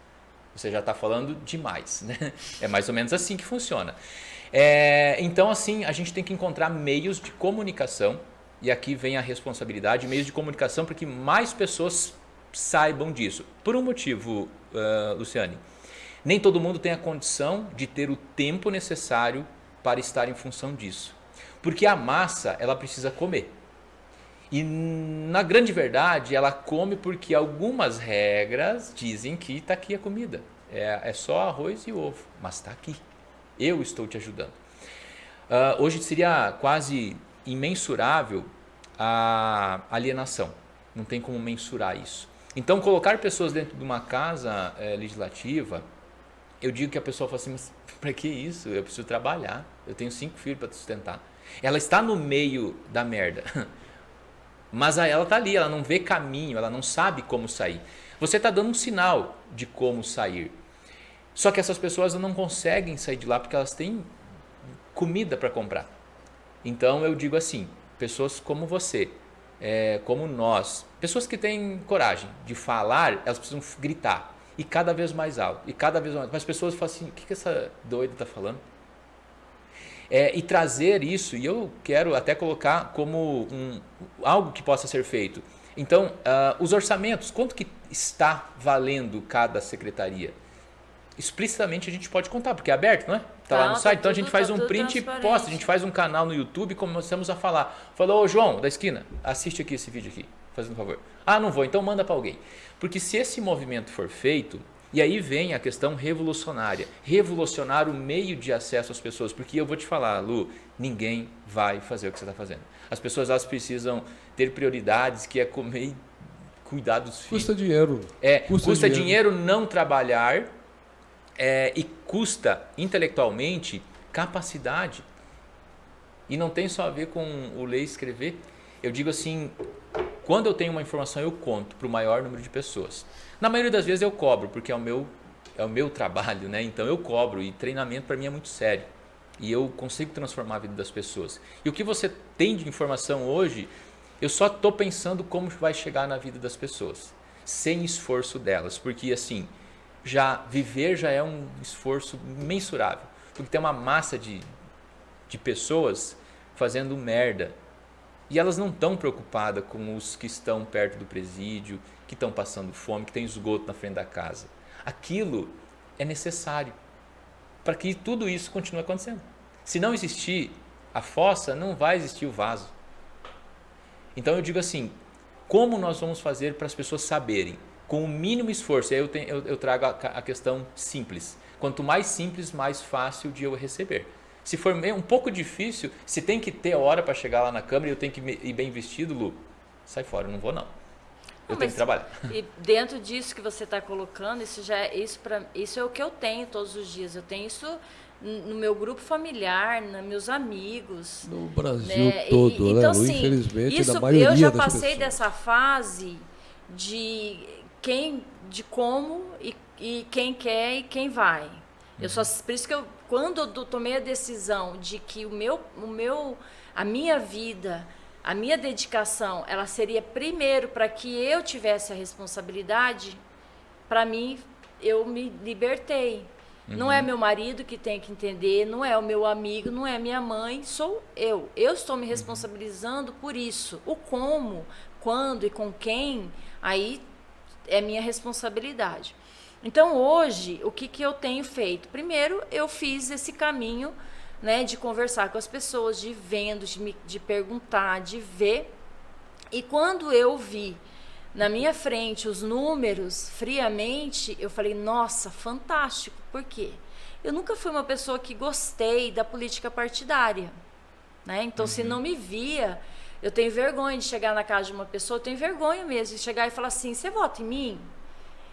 Você já está falando demais, né? É mais ou menos assim que funciona. Então, assim, a gente tem que encontrar meios de comunicação, e aqui vem a responsabilidade, meios de comunicação para que mais pessoas saibam disso. Por um motivo, Luciane, nem todo mundo tem a condição de ter o tempo necessário para estar em função disso. Porque a massa, ela precisa comer. E na grande verdade, ela come porque algumas regras dizem que está aqui a comida. É só arroz e ovo, mas está aqui. Eu estou te ajudando. Hoje seria quase imensurável a alienação. Não tem como mensurar isso. Então, colocar pessoas dentro de uma casa legislativa, eu digo que a pessoa fala assim, mas para que isso? Eu preciso trabalhar. Eu tenho 5 filhos para sustentar. Ela está no meio da merda. Mas ela está ali, ela não vê caminho, ela não sabe como sair. Você está dando um sinal de como sair. Só que essas pessoas não conseguem sair de lá porque elas têm comida para comprar. Então eu digo assim, pessoas como você, como nós, pessoas que têm coragem de falar, elas precisam gritar. E cada vez mais alto, e cada vez mais. Mas as pessoas falam assim, o que essa doida está falando? E trazer isso, e eu quero até colocar como algo que possa ser feito. Então, os orçamentos, quanto que está valendo cada secretaria? Explicitamente a gente pode contar, porque é aberto, não é? Está lá no site, então a gente faz um print e posta, a gente faz um canal no YouTube e começamos a falar. Falou, ô João, da esquina, assiste aqui esse vídeo aqui, fazendo um favor. Não vou, então manda para alguém. Porque se esse movimento for feito, e aí vem a questão revolucionária, revolucionar o meio de acesso às pessoas, porque eu vou te falar, Lu, ninguém vai fazer o que você está fazendo. As pessoas elas precisam ter prioridades, que é comer e cuidar dos filhos. Custa dinheiro. Custa dinheiro não trabalhar e custa intelectualmente capacidade. E não tem só a ver com o ler e escrever. Eu digo assim, quando eu tenho uma informação eu conto para o maior número de pessoas. Na maioria das vezes eu cobro, porque é o meu trabalho, né? Então eu cobro e treinamento para mim é muito sério. E eu consigo transformar a vida das pessoas. E o que você tem de informação hoje, eu só estou pensando como vai chegar na vida das pessoas, sem esforço delas. Porque assim, viver já é um esforço mensurável. Porque tem uma massa de pessoas fazendo merda. E elas não estão preocupadas com os que estão perto do presídio, que estão passando fome, que tem esgoto na frente da casa. Aquilo é necessário para que tudo isso continue acontecendo. Se não existir a fossa, não vai existir o vaso. Então eu digo assim, como nós vamos fazer para as pessoas saberem? Com o mínimo esforço, aí eu trago a questão simples. Quanto mais simples, mais fácil de eu receber. Se for um pouco difícil, se tem que ter hora para chegar lá na câmera e eu tenho que ir bem vestido, Lu, sai fora, eu não vou não. Eu tenho que trabalhar. E dentro disso que você está colocando, isso é o que eu tenho todos os dias. Eu tenho isso no meu grupo familiar, nos meus amigos. No Brasil né? todo, então, né? assim, Infelizmente, isso, da maioria eu já das passei pessoas. dessa fase de como e quem quer e quem vai. Por isso que quando eu tomei a decisão de que a minha vida, a minha dedicação, ela seria primeiro para que eu tivesse a responsabilidade, para mim, eu me libertei. Não é meu marido que tem que entender, não é o meu amigo, não é minha mãe, sou eu. Eu estou me responsabilizando por isso. O como, quando e com quem, aí é minha responsabilidade. Então, hoje, o que eu tenho feito? Primeiro, eu fiz esse caminho, né, de conversar com as pessoas, de vendo, de perguntar, de ver. E quando eu vi na minha frente os números friamente, eu falei, nossa, fantástico. Por quê? Eu nunca fui uma pessoa que gostei da política partidária, né? Então, se não me via, eu tenho vergonha de chegar na casa de uma pessoa, eu tenho vergonha mesmo de chegar e falar assim, você vota em mim?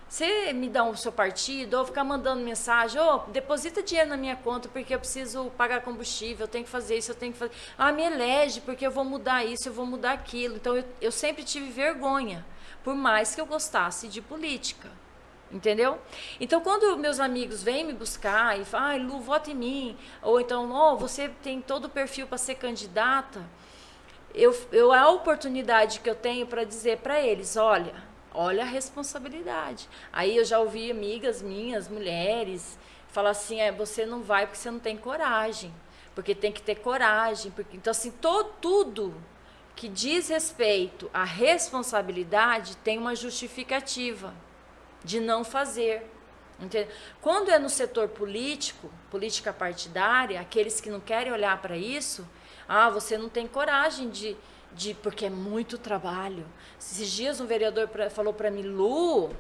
Você me dá o seu partido, ou ficar mandando mensagem, deposita dinheiro na minha conta porque eu preciso pagar combustível, eu tenho que fazer isso, eu tenho que fazer... me elege porque eu vou mudar isso, eu vou mudar aquilo. Então, eu sempre tive vergonha, por mais que eu gostasse de política, entendeu? Então, quando meus amigos vêm me buscar e falam, Lu, vota em mim, ou então, você tem todo o perfil para ser candidata, a oportunidade que eu tenho para dizer para eles, olha a responsabilidade. Aí eu já ouvi amigas minhas, mulheres, falar assim, você não vai porque você não tem coragem, porque tem que ter coragem, então assim, tudo que diz respeito à responsabilidade tem uma justificativa de não fazer. Entendeu? Quando é no setor político, política partidária, aqueles que não querem olhar para isso, você não tem coragem porque é muito trabalho. Esses dias um vereador falou para mim, Lu,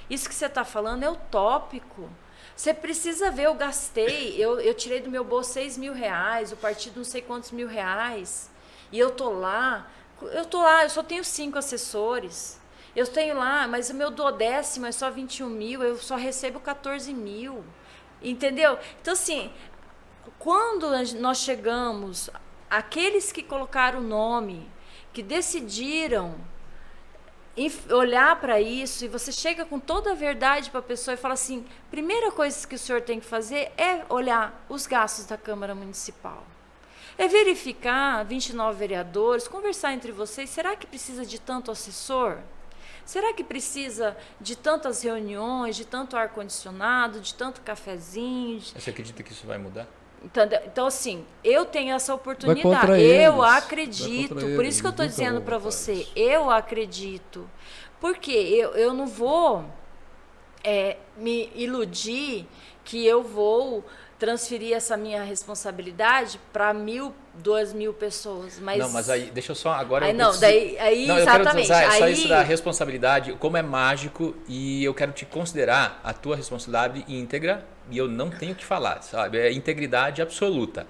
isso que você está falando é utópico. Você precisa ver, eu gastei, eu tirei do meu bolso R$6.000, o partido não sei quantos R$1.000, e eu tô lá, eu só tenho 5 assessores, eu tenho lá, mas o meu 10º é só 21.000, eu só recebo 14.000, entendeu? Então assim, quando nós chegamos, aqueles que colocaram o nome, que decidiram olhar para isso, e você chega com toda a verdade para a pessoa e fala assim, primeira coisa que o senhor tem que fazer é olhar os gastos da Câmara Municipal. É verificar 29 vereadores, conversar entre vocês, será que precisa de tanto assessor? Será que precisa de tantas reuniões, de tanto ar-condicionado, de tanto cafezinho? Você acredita que isso vai mudar? Então, assim, eu tenho essa oportunidade, eu acredito, por isso que eu estou dizendo para você, eu acredito, porque eu não vou me iludir que eu vou transferir essa minha responsabilidade para 1.000, 2.000 pessoas, mas... Não, mas aí, deixa eu só, agora... Não, eu exatamente. quero só isso da responsabilidade, como é mágico, e eu quero te considerar a tua responsabilidade íntegra, e eu não tenho o que falar, sabe? É integridade absoluta.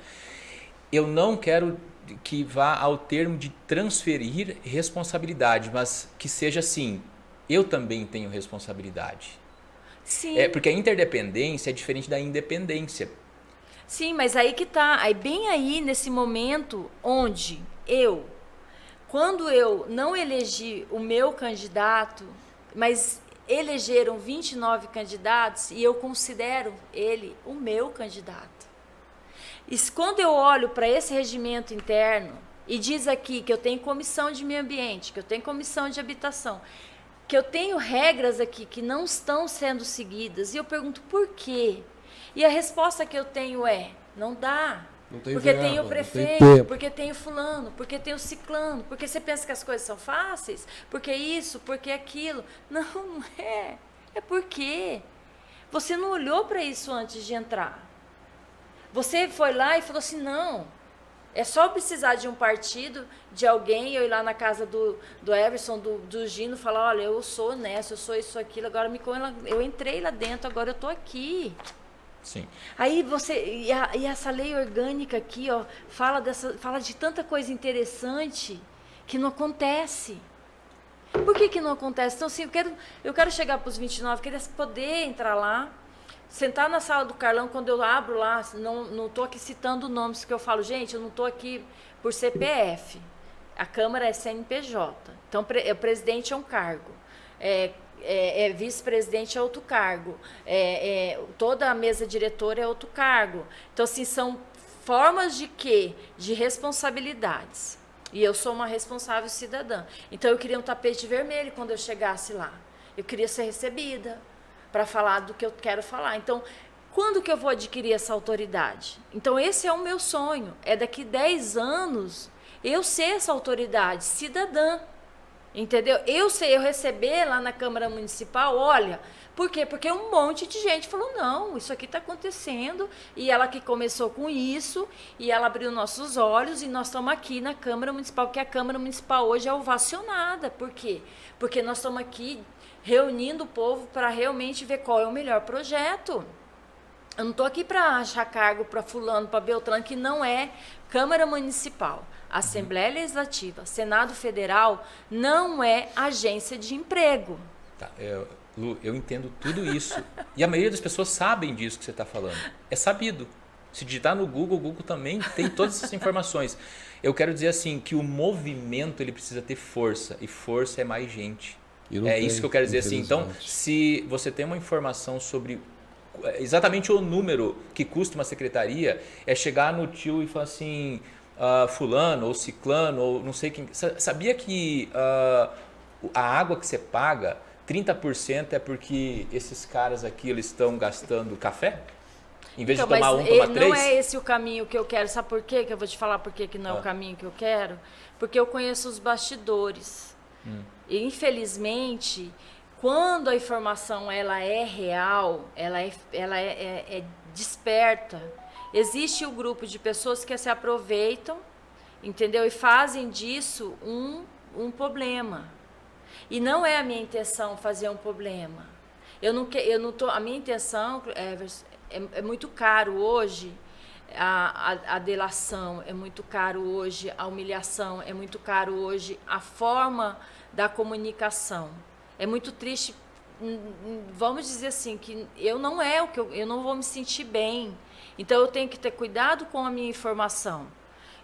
Eu não quero que vá ao termo de transferir responsabilidade, mas que seja assim, eu também tenho responsabilidade. Sim. Porque a interdependência é diferente da independência. Sim, mas aí que tá, bem aí nesse momento onde quando eu não elegi o meu candidato, mas elegeram 29 candidatos e eu considero ele o meu candidato. E quando eu olho para esse regimento interno e diz aqui que eu tenho comissão de meio ambiente, que eu tenho comissão de habitação, que eu tenho regras aqui que não estão sendo seguidas, e eu pergunto por quê? E a resposta que eu tenho é, não dá. Porque tem o prefeito, porque tem o fulano, porque tem o ciclano, porque você pensa que as coisas são fáceis, porque isso, porque aquilo. Não é. É porque você não olhou para isso antes de entrar. Você foi lá e falou assim, não, é só precisar de um partido, de alguém, eu ir lá na casa do Everson, do Gino, falar, olha, eu sou honesto, eu sou isso, aquilo, agora eu entrei lá dentro, agora eu estou aqui. Sim. Aí e essa lei orgânica aqui, fala de tanta coisa interessante que não acontece. Por que não acontece? Então, assim, eu quero chegar para os 29, queria poder entrar lá, sentar na sala do Carlão, quando eu abro lá, não estou aqui citando nomes, que eu falo, gente, eu não estou aqui por CPF, a Câmara é CNPJ, então o presidente é um cargo, vice-presidente é outro cargo, toda a mesa diretora é outro cargo. Então, assim, são formas de quê? De responsabilidades. E eu sou uma responsável cidadã. Então, eu queria um tapete vermelho quando eu chegasse lá. Eu queria ser recebida. para falar do que eu quero falar. Então, quando que eu vou adquirir essa autoridade? Então, esse é o meu sonho. É daqui 10 anos eu ser essa autoridade cidadã. Entendeu? Eu receber lá na Câmara Municipal, olha, por quê? Porque um monte de gente falou, não, isso aqui está acontecendo, e ela que começou com isso, e ela abriu nossos olhos, e nós estamos aqui na Câmara Municipal, porque a Câmara Municipal hoje é ovacionada. Por quê? Porque nós estamos aqui reunindo o povo para realmente ver qual é o melhor projeto. Eu não estou aqui para achar cargo para fulano, para Beltrano, que não é Câmara Municipal. Assembleia Legislativa, Senado Federal não é agência de emprego. Tá, Lu, eu entendo tudo isso. E a maioria das pessoas sabem disso que você está falando. É sabido. Se digitar no Google, o Google também tem todas essas informações. Eu quero dizer assim, que o movimento ele precisa ter força. E força é mais gente. É isso que eu quero dizer assim. Então, se você tem uma informação sobre exatamente o número que custa uma secretaria, é chegar no tio e falar assim... fulano ou ciclano ou não sei quem. Sabia que a água que você paga, 30% é porque esses caras aqui eles estão gastando café? Em vez de tomar um, tomar três? Não é esse o caminho que eu quero. Sabe por quê? Que eu vou te falar por quê que não é o caminho que eu quero? Porque eu conheço os bastidores. E infelizmente, quando a informação ela é real, ela é desperta. Existe o grupo de pessoas que se aproveitam, entendeu? E fazem disso um problema. E não é a minha intenção fazer um problema. A minha intenção, é muito caro hoje a delação, é muito caro hoje a humilhação, é muito caro hoje a forma da comunicação. É muito triste, vamos dizer assim, que eu não vou me sentir bem. Então, eu tenho que ter cuidado com a minha informação.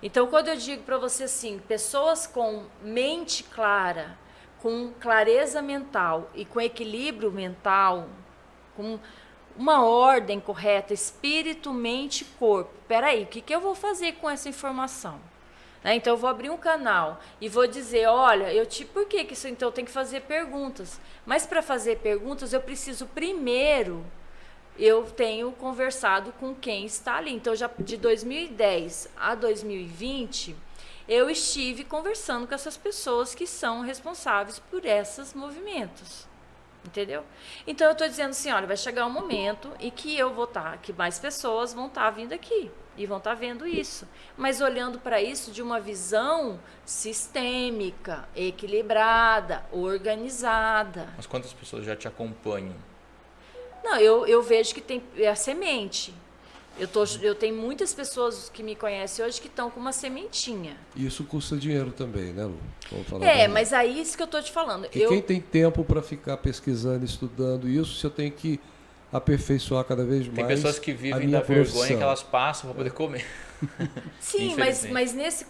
Então, quando eu digo para você assim, pessoas com mente clara, com clareza mental e com equilíbrio mental, com uma ordem correta, espírito, mente e corpo. Peraí, o que eu vou fazer com essa informação? Então, eu vou abrir um canal e vou dizer, olha, por que isso? Então, eu tenho que fazer perguntas. Mas, para fazer perguntas, eu preciso primeiro... Eu tenho conversado com quem está ali. Então, já de 2010 a 2020, eu estive conversando com essas pessoas que são responsáveis por esses movimentos. Entendeu? Então, eu estou dizendo assim, olha, vai chegar um momento em que que mais pessoas vão estar vindo aqui e vão estar vendo isso. Mas olhando para isso de uma visão sistêmica, equilibrada, organizada. Mas quantas pessoas já te acompanham? Não, eu vejo que tem a semente. Eu tenho muitas pessoas que me conhecem hoje que estão com uma sementinha. Isso custa dinheiro também, né, Lu? Vamos falar mas aí isso que eu estou te falando. Quem tem tempo para ficar pesquisando, estudando isso, você tem que aperfeiçoar cada vez mais. Tem pessoas que vivem da vergonha que elas passam para poder comer. Sim, mas nesse,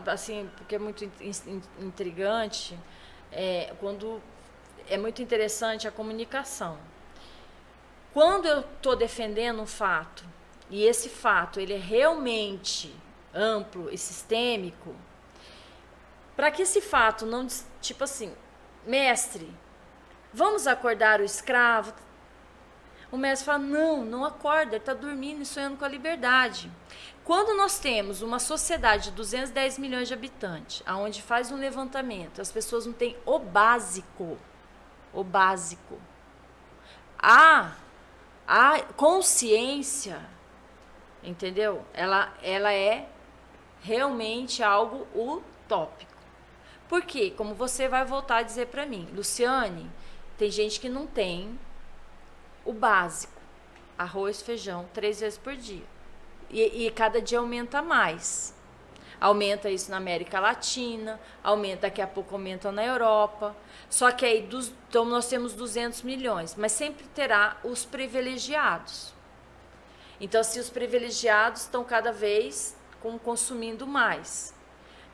assim, porque é muito intrigante, quando é muito interessante a comunicação. Quando eu estou defendendo um fato, e esse fato ele é realmente amplo e sistêmico, para que esse fato não... Tipo assim, mestre, vamos acordar o escravo? O mestre fala, não acorda, ele está dormindo e sonhando com a liberdade. Quando nós temos uma sociedade de 210 milhões de habitantes, onde faz um levantamento, as pessoas não têm o básico. A consciência, entendeu? Ela é realmente algo utópico. Por quê? Como você vai voltar a dizer para mim, Luciane, tem gente que não tem o básico. Arroz, feijão, 3 vezes por dia. E cada dia aumenta mais. Aumenta isso na América Latina, daqui a pouco aumenta na Europa. Só que aí então nós temos 200 milhões, mas sempre terá os privilegiados. Então, se os privilegiados estão cada vez consumindo mais.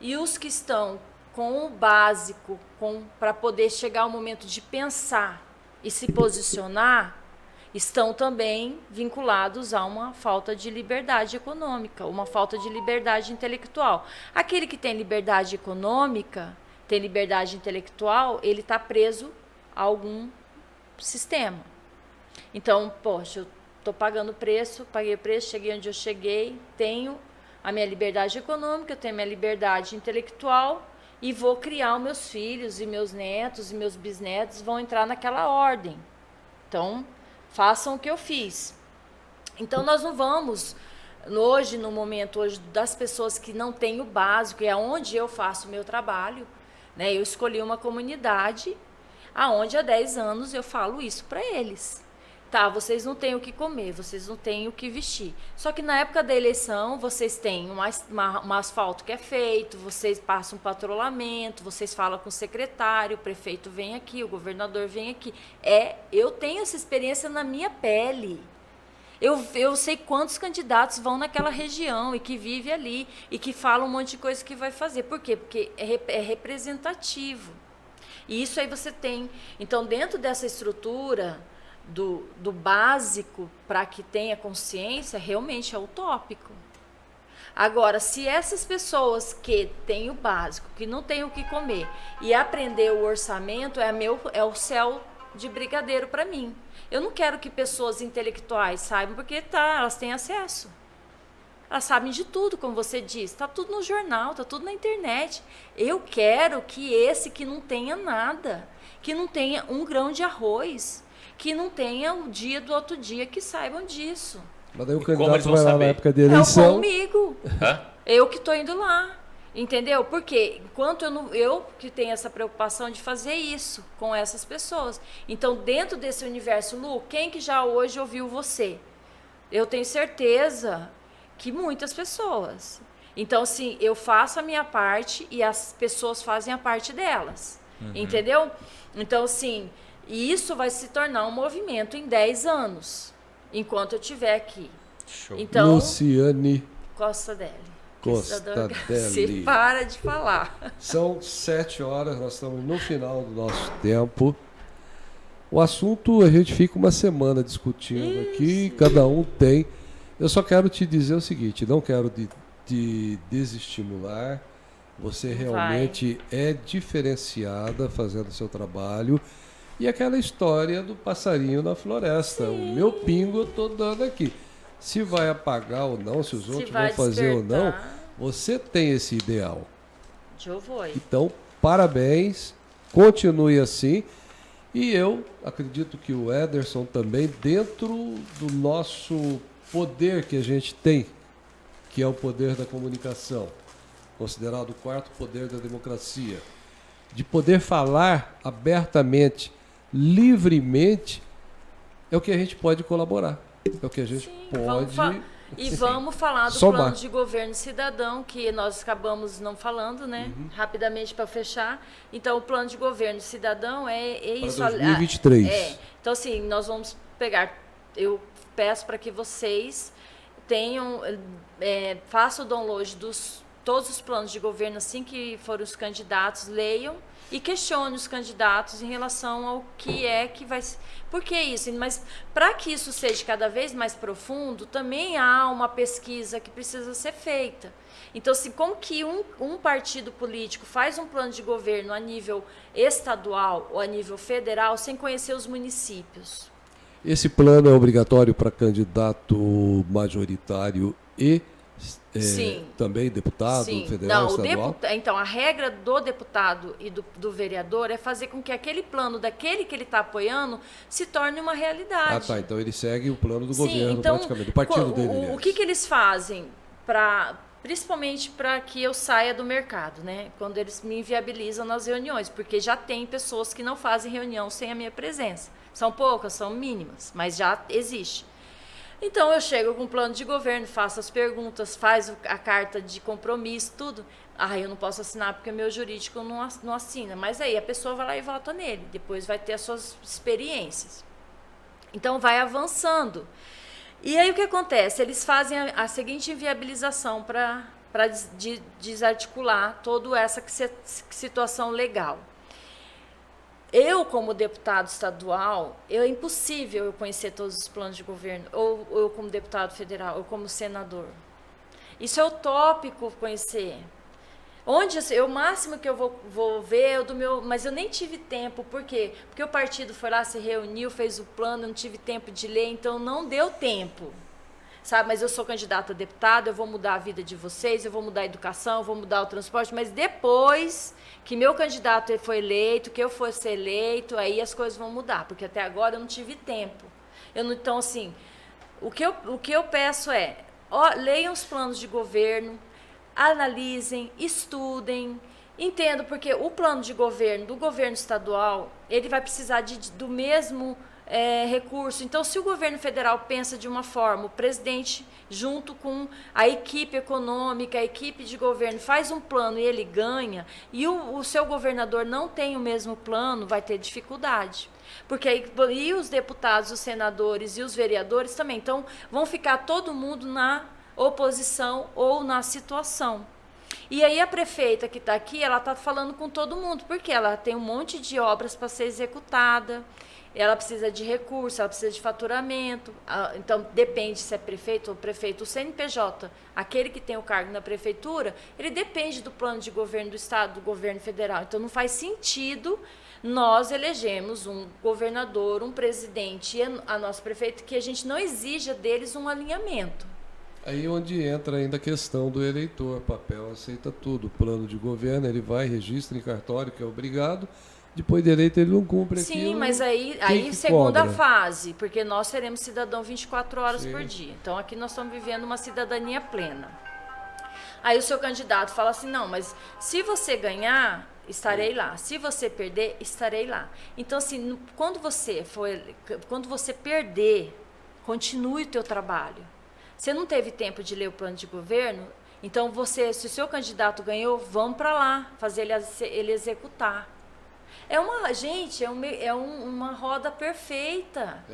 E os que estão com o básico, para poder chegar ao momento de pensar e se posicionar, estão também vinculados a uma falta de liberdade econômica, uma falta de liberdade intelectual. Aquele que tem liberdade econômica, tem liberdade intelectual, ele está preso a algum sistema. Então, poxa, eu estou pagando preço, paguei o preço, cheguei onde eu cheguei, tenho a minha liberdade econômica, eu tenho a minha liberdade intelectual e vou criar os meus filhos e meus netos e meus bisnetos vão entrar naquela ordem. Então, façam o que eu fiz. Então, nós não vamos, hoje, no momento hoje, das pessoas que não têm o básico, e é onde eu faço o meu trabalho, né? Eu escolhi uma comunidade aonde há 10 anos eu falo isso para eles. Tá, vocês não têm o que comer, vocês não têm o que vestir. Só que na época da eleição, vocês têm um asfalto que é feito, vocês passam um patrulhamento, vocês falam com o secretário, o prefeito vem aqui, o governador vem aqui. Eu tenho essa experiência na minha pele. Eu sei quantos candidatos vão naquela região e que vive ali e que falam um monte de coisa que vai fazer. Por quê? Porque é representativo. E isso aí você tem. Então, dentro dessa estrutura do básico para que tenha consciência, realmente é utópico. Agora, se essas pessoas que têm o básico, que não têm o que comer, e aprender o orçamento, é o céu de brigadeiro para mim. Eu não quero que pessoas intelectuais saibam, porque elas têm acesso. Elas sabem de tudo, como você disse. Está tudo no jornal, está tudo na internet. Eu quero que esse que não tenha nada, que não tenha um grão de arroz, que não tenha o dia do outro dia, que saibam disso. Mas daí o E como candidato eles vão vai lá na saber? época de eleição. É comigo. Hã? Eu que estou indo lá. Entendeu? Porque enquanto eu que tenho essa preocupação de fazer isso com essas pessoas. Então, dentro desse universo, Lu, quem que já hoje ouviu você? Eu tenho certeza que muitas pessoas. Então, assim, eu faço a minha parte e as pessoas fazem a parte delas. Entendeu? Então, assim, isso vai se tornar um movimento em 10 anos, enquanto eu estiver aqui. Show. Então, Luciane Costadelli. Costadelli. Você para de falar. São 7 horas, nós estamos no final do nosso tempo. O assunto a gente fica uma semana discutindo aqui, cada um tem. Eu só quero te dizer o seguinte, não quero te desestimular. Você realmente é diferenciada fazendo o seu trabalho. E aquela história do passarinho na floresta. O meu pingo eu estou dando aqui. Se vai apagar ou não, se os outros vão fazer ou não, você tem esse ideal. Eu vou. Então, parabéns, continue assim. E eu acredito que o Ederson também, dentro do nosso poder que a gente tem, que é o poder da comunicação, considerado o quarto poder da democracia, de poder falar abertamente, livremente, é o que a gente pode colaborar. É o que a gente pode... Vamos falar do somar. plano de governo cidadão, que nós acabamos não falando, né? Rapidamente para fechar. Então, o plano de governo cidadão é isso. Para 2023. Então, assim, nós vamos pegar... Eu peço para que vocês façam o download todos os planos de governo, assim que forem os candidatos, leiam e questione os candidatos em relação ao que é que vai ser. Por que isso? Mas para que isso seja cada vez mais profundo, também há uma pesquisa que precisa ser feita. Então, assim, como que um partido político faz um plano de governo a nível estadual ou a nível federal sem conhecer os municípios? Esse plano é obrigatório para candidato majoritário e também deputado federal, estadual? Então, a regra do deputado e do vereador é fazer com que aquele plano daquele que ele está apoiando se torne uma realidade. Ah, tá. Então ele segue o plano do governo, então, praticamente, do partido dele. O que eles fazem, principalmente para que eu saia do mercado, né? Quando eles me inviabilizam nas reuniões, porque já tem pessoas que não fazem reunião sem a minha presença. São poucas, são mínimas, mas já existe. Então, eu chego com um plano de governo, faço as perguntas, faz a carta de compromisso, tudo. Eu não posso assinar porque meu jurídico não assina. Mas aí a pessoa vai lá e vota nele. Depois vai ter as suas experiências. Então, vai avançando. E aí, o que acontece? Eles fazem a seguinte inviabilização para desarticular toda essa situação legal. Eu, como deputado estadual, é impossível eu conhecer todos os planos de governo, ou eu como deputado federal, ou como senador. Isso é utópico conhecer. Onde o máximo que eu vou ver é o do meu. Mas eu nem tive tempo. Por quê? Porque o partido foi lá, se reuniu, fez o plano, eu não tive tempo de ler, então não deu tempo. Sabe? Mas eu sou candidata a deputada, eu vou mudar a vida de vocês, eu vou mudar a educação, eu vou mudar o transporte, mas depois que meu candidato foi eleito, que eu fosse eleito, aí as coisas vão mudar, porque até agora eu não tive tempo. Então, assim, o que eu peço é, leiam os planos de governo, analisem, estudem, entendo, porque o plano de governo do governo estadual, ele vai precisar do mesmo recurso. Então, se o governo federal pensa de uma forma, o presidente, junto com a equipe econômica, a equipe de governo, faz um plano e ele ganha, e o seu governador não tem o mesmo plano, vai ter dificuldade. Porque aí, e os deputados, os senadores e os vereadores também. Então, vão ficar todo mundo na oposição ou na situação. E aí a prefeita que está aqui, ela está falando com todo mundo, porque ela tem um monte de obras para ser executada, ela precisa de recursos, ela precisa de faturamento, então depende se é prefeito ou prefeito. O CNPJ, aquele que tem o cargo na prefeitura, ele depende do plano de governo do estado, do governo federal. Então não faz sentido nós elegemos um governador, um presidente e a nossa prefeita que a gente não exija deles um alinhamento. Aí onde entra ainda a questão do eleitor, papel aceita tudo, plano de governo, ele vai, registra em cartório, que é obrigado, depois de eleito ele não cumpre aquilo. Sim, mas aí segunda fase, porque nós seremos cidadão 24 horas por dia. Então aqui nós estamos vivendo uma cidadania plena. Aí o seu candidato fala assim, não, mas se você ganhar, estarei lá. Se você perder, estarei lá. Então assim, quando você perder, continue o teu trabalho. Você não teve tempo de ler o plano de governo, então se o seu candidato ganhou, vamos para lá, fazer ele executar. É uma roda perfeita.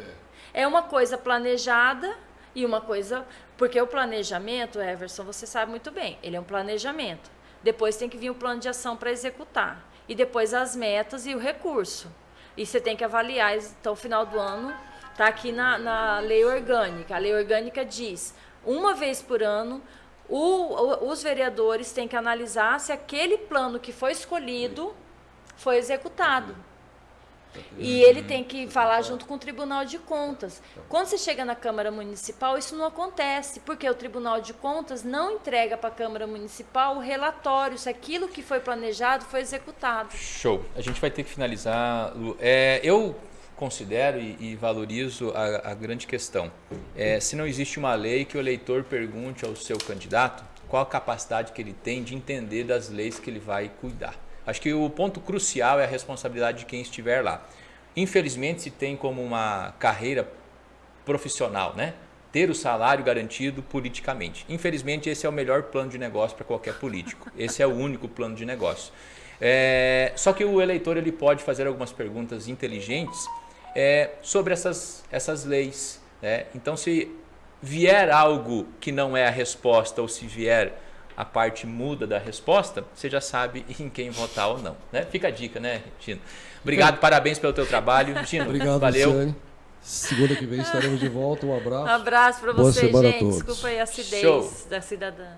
É uma coisa planejada e uma coisa... Porque o planejamento, Everson, você sabe muito bem, ele é um planejamento. Depois tem que vir o plano de ação para executar. E depois as metas e o recurso. E você tem que avaliar, então, no final do ano... Está aqui na lei orgânica. A lei orgânica diz, uma vez por ano, os vereadores têm que analisar se aquele plano que foi escolhido foi executado. E ele tem que falar junto com o Tribunal de Contas. Quando você chega na Câmara Municipal, isso não acontece, porque o Tribunal de Contas não entrega para a Câmara Municipal o relatório se aquilo que foi planejado foi executado. Show. A gente vai ter que finalizar, Lu. Eu considero e valorizo a grande questão. Se não existe uma lei, que o eleitor pergunte ao seu candidato qual a capacidade que ele tem de entender das leis que ele vai cuidar. Acho que o ponto crucial é a responsabilidade de quem estiver lá. Infelizmente, se tem como uma carreira profissional, né? Ter o salário garantido politicamente. Infelizmente, esse é o melhor plano de negócio para qualquer político. Esse é o único plano de negócio. Só que o eleitor ele pode fazer algumas perguntas inteligentes sobre essas leis. Né? Então, se vier algo que não é a resposta, ou se vier a parte muda da resposta, você já sabe em quem votar ou não. Né? Fica a dica, né, Tino? Obrigado, parabéns pelo teu trabalho. Tino, obrigado, valeu. Luciane. Segunda que vem estaremos de volta. Um abraço. Um abraço para Boa vocês, semana a gente. todos. Desculpa aí a acidez Show. da cidadã.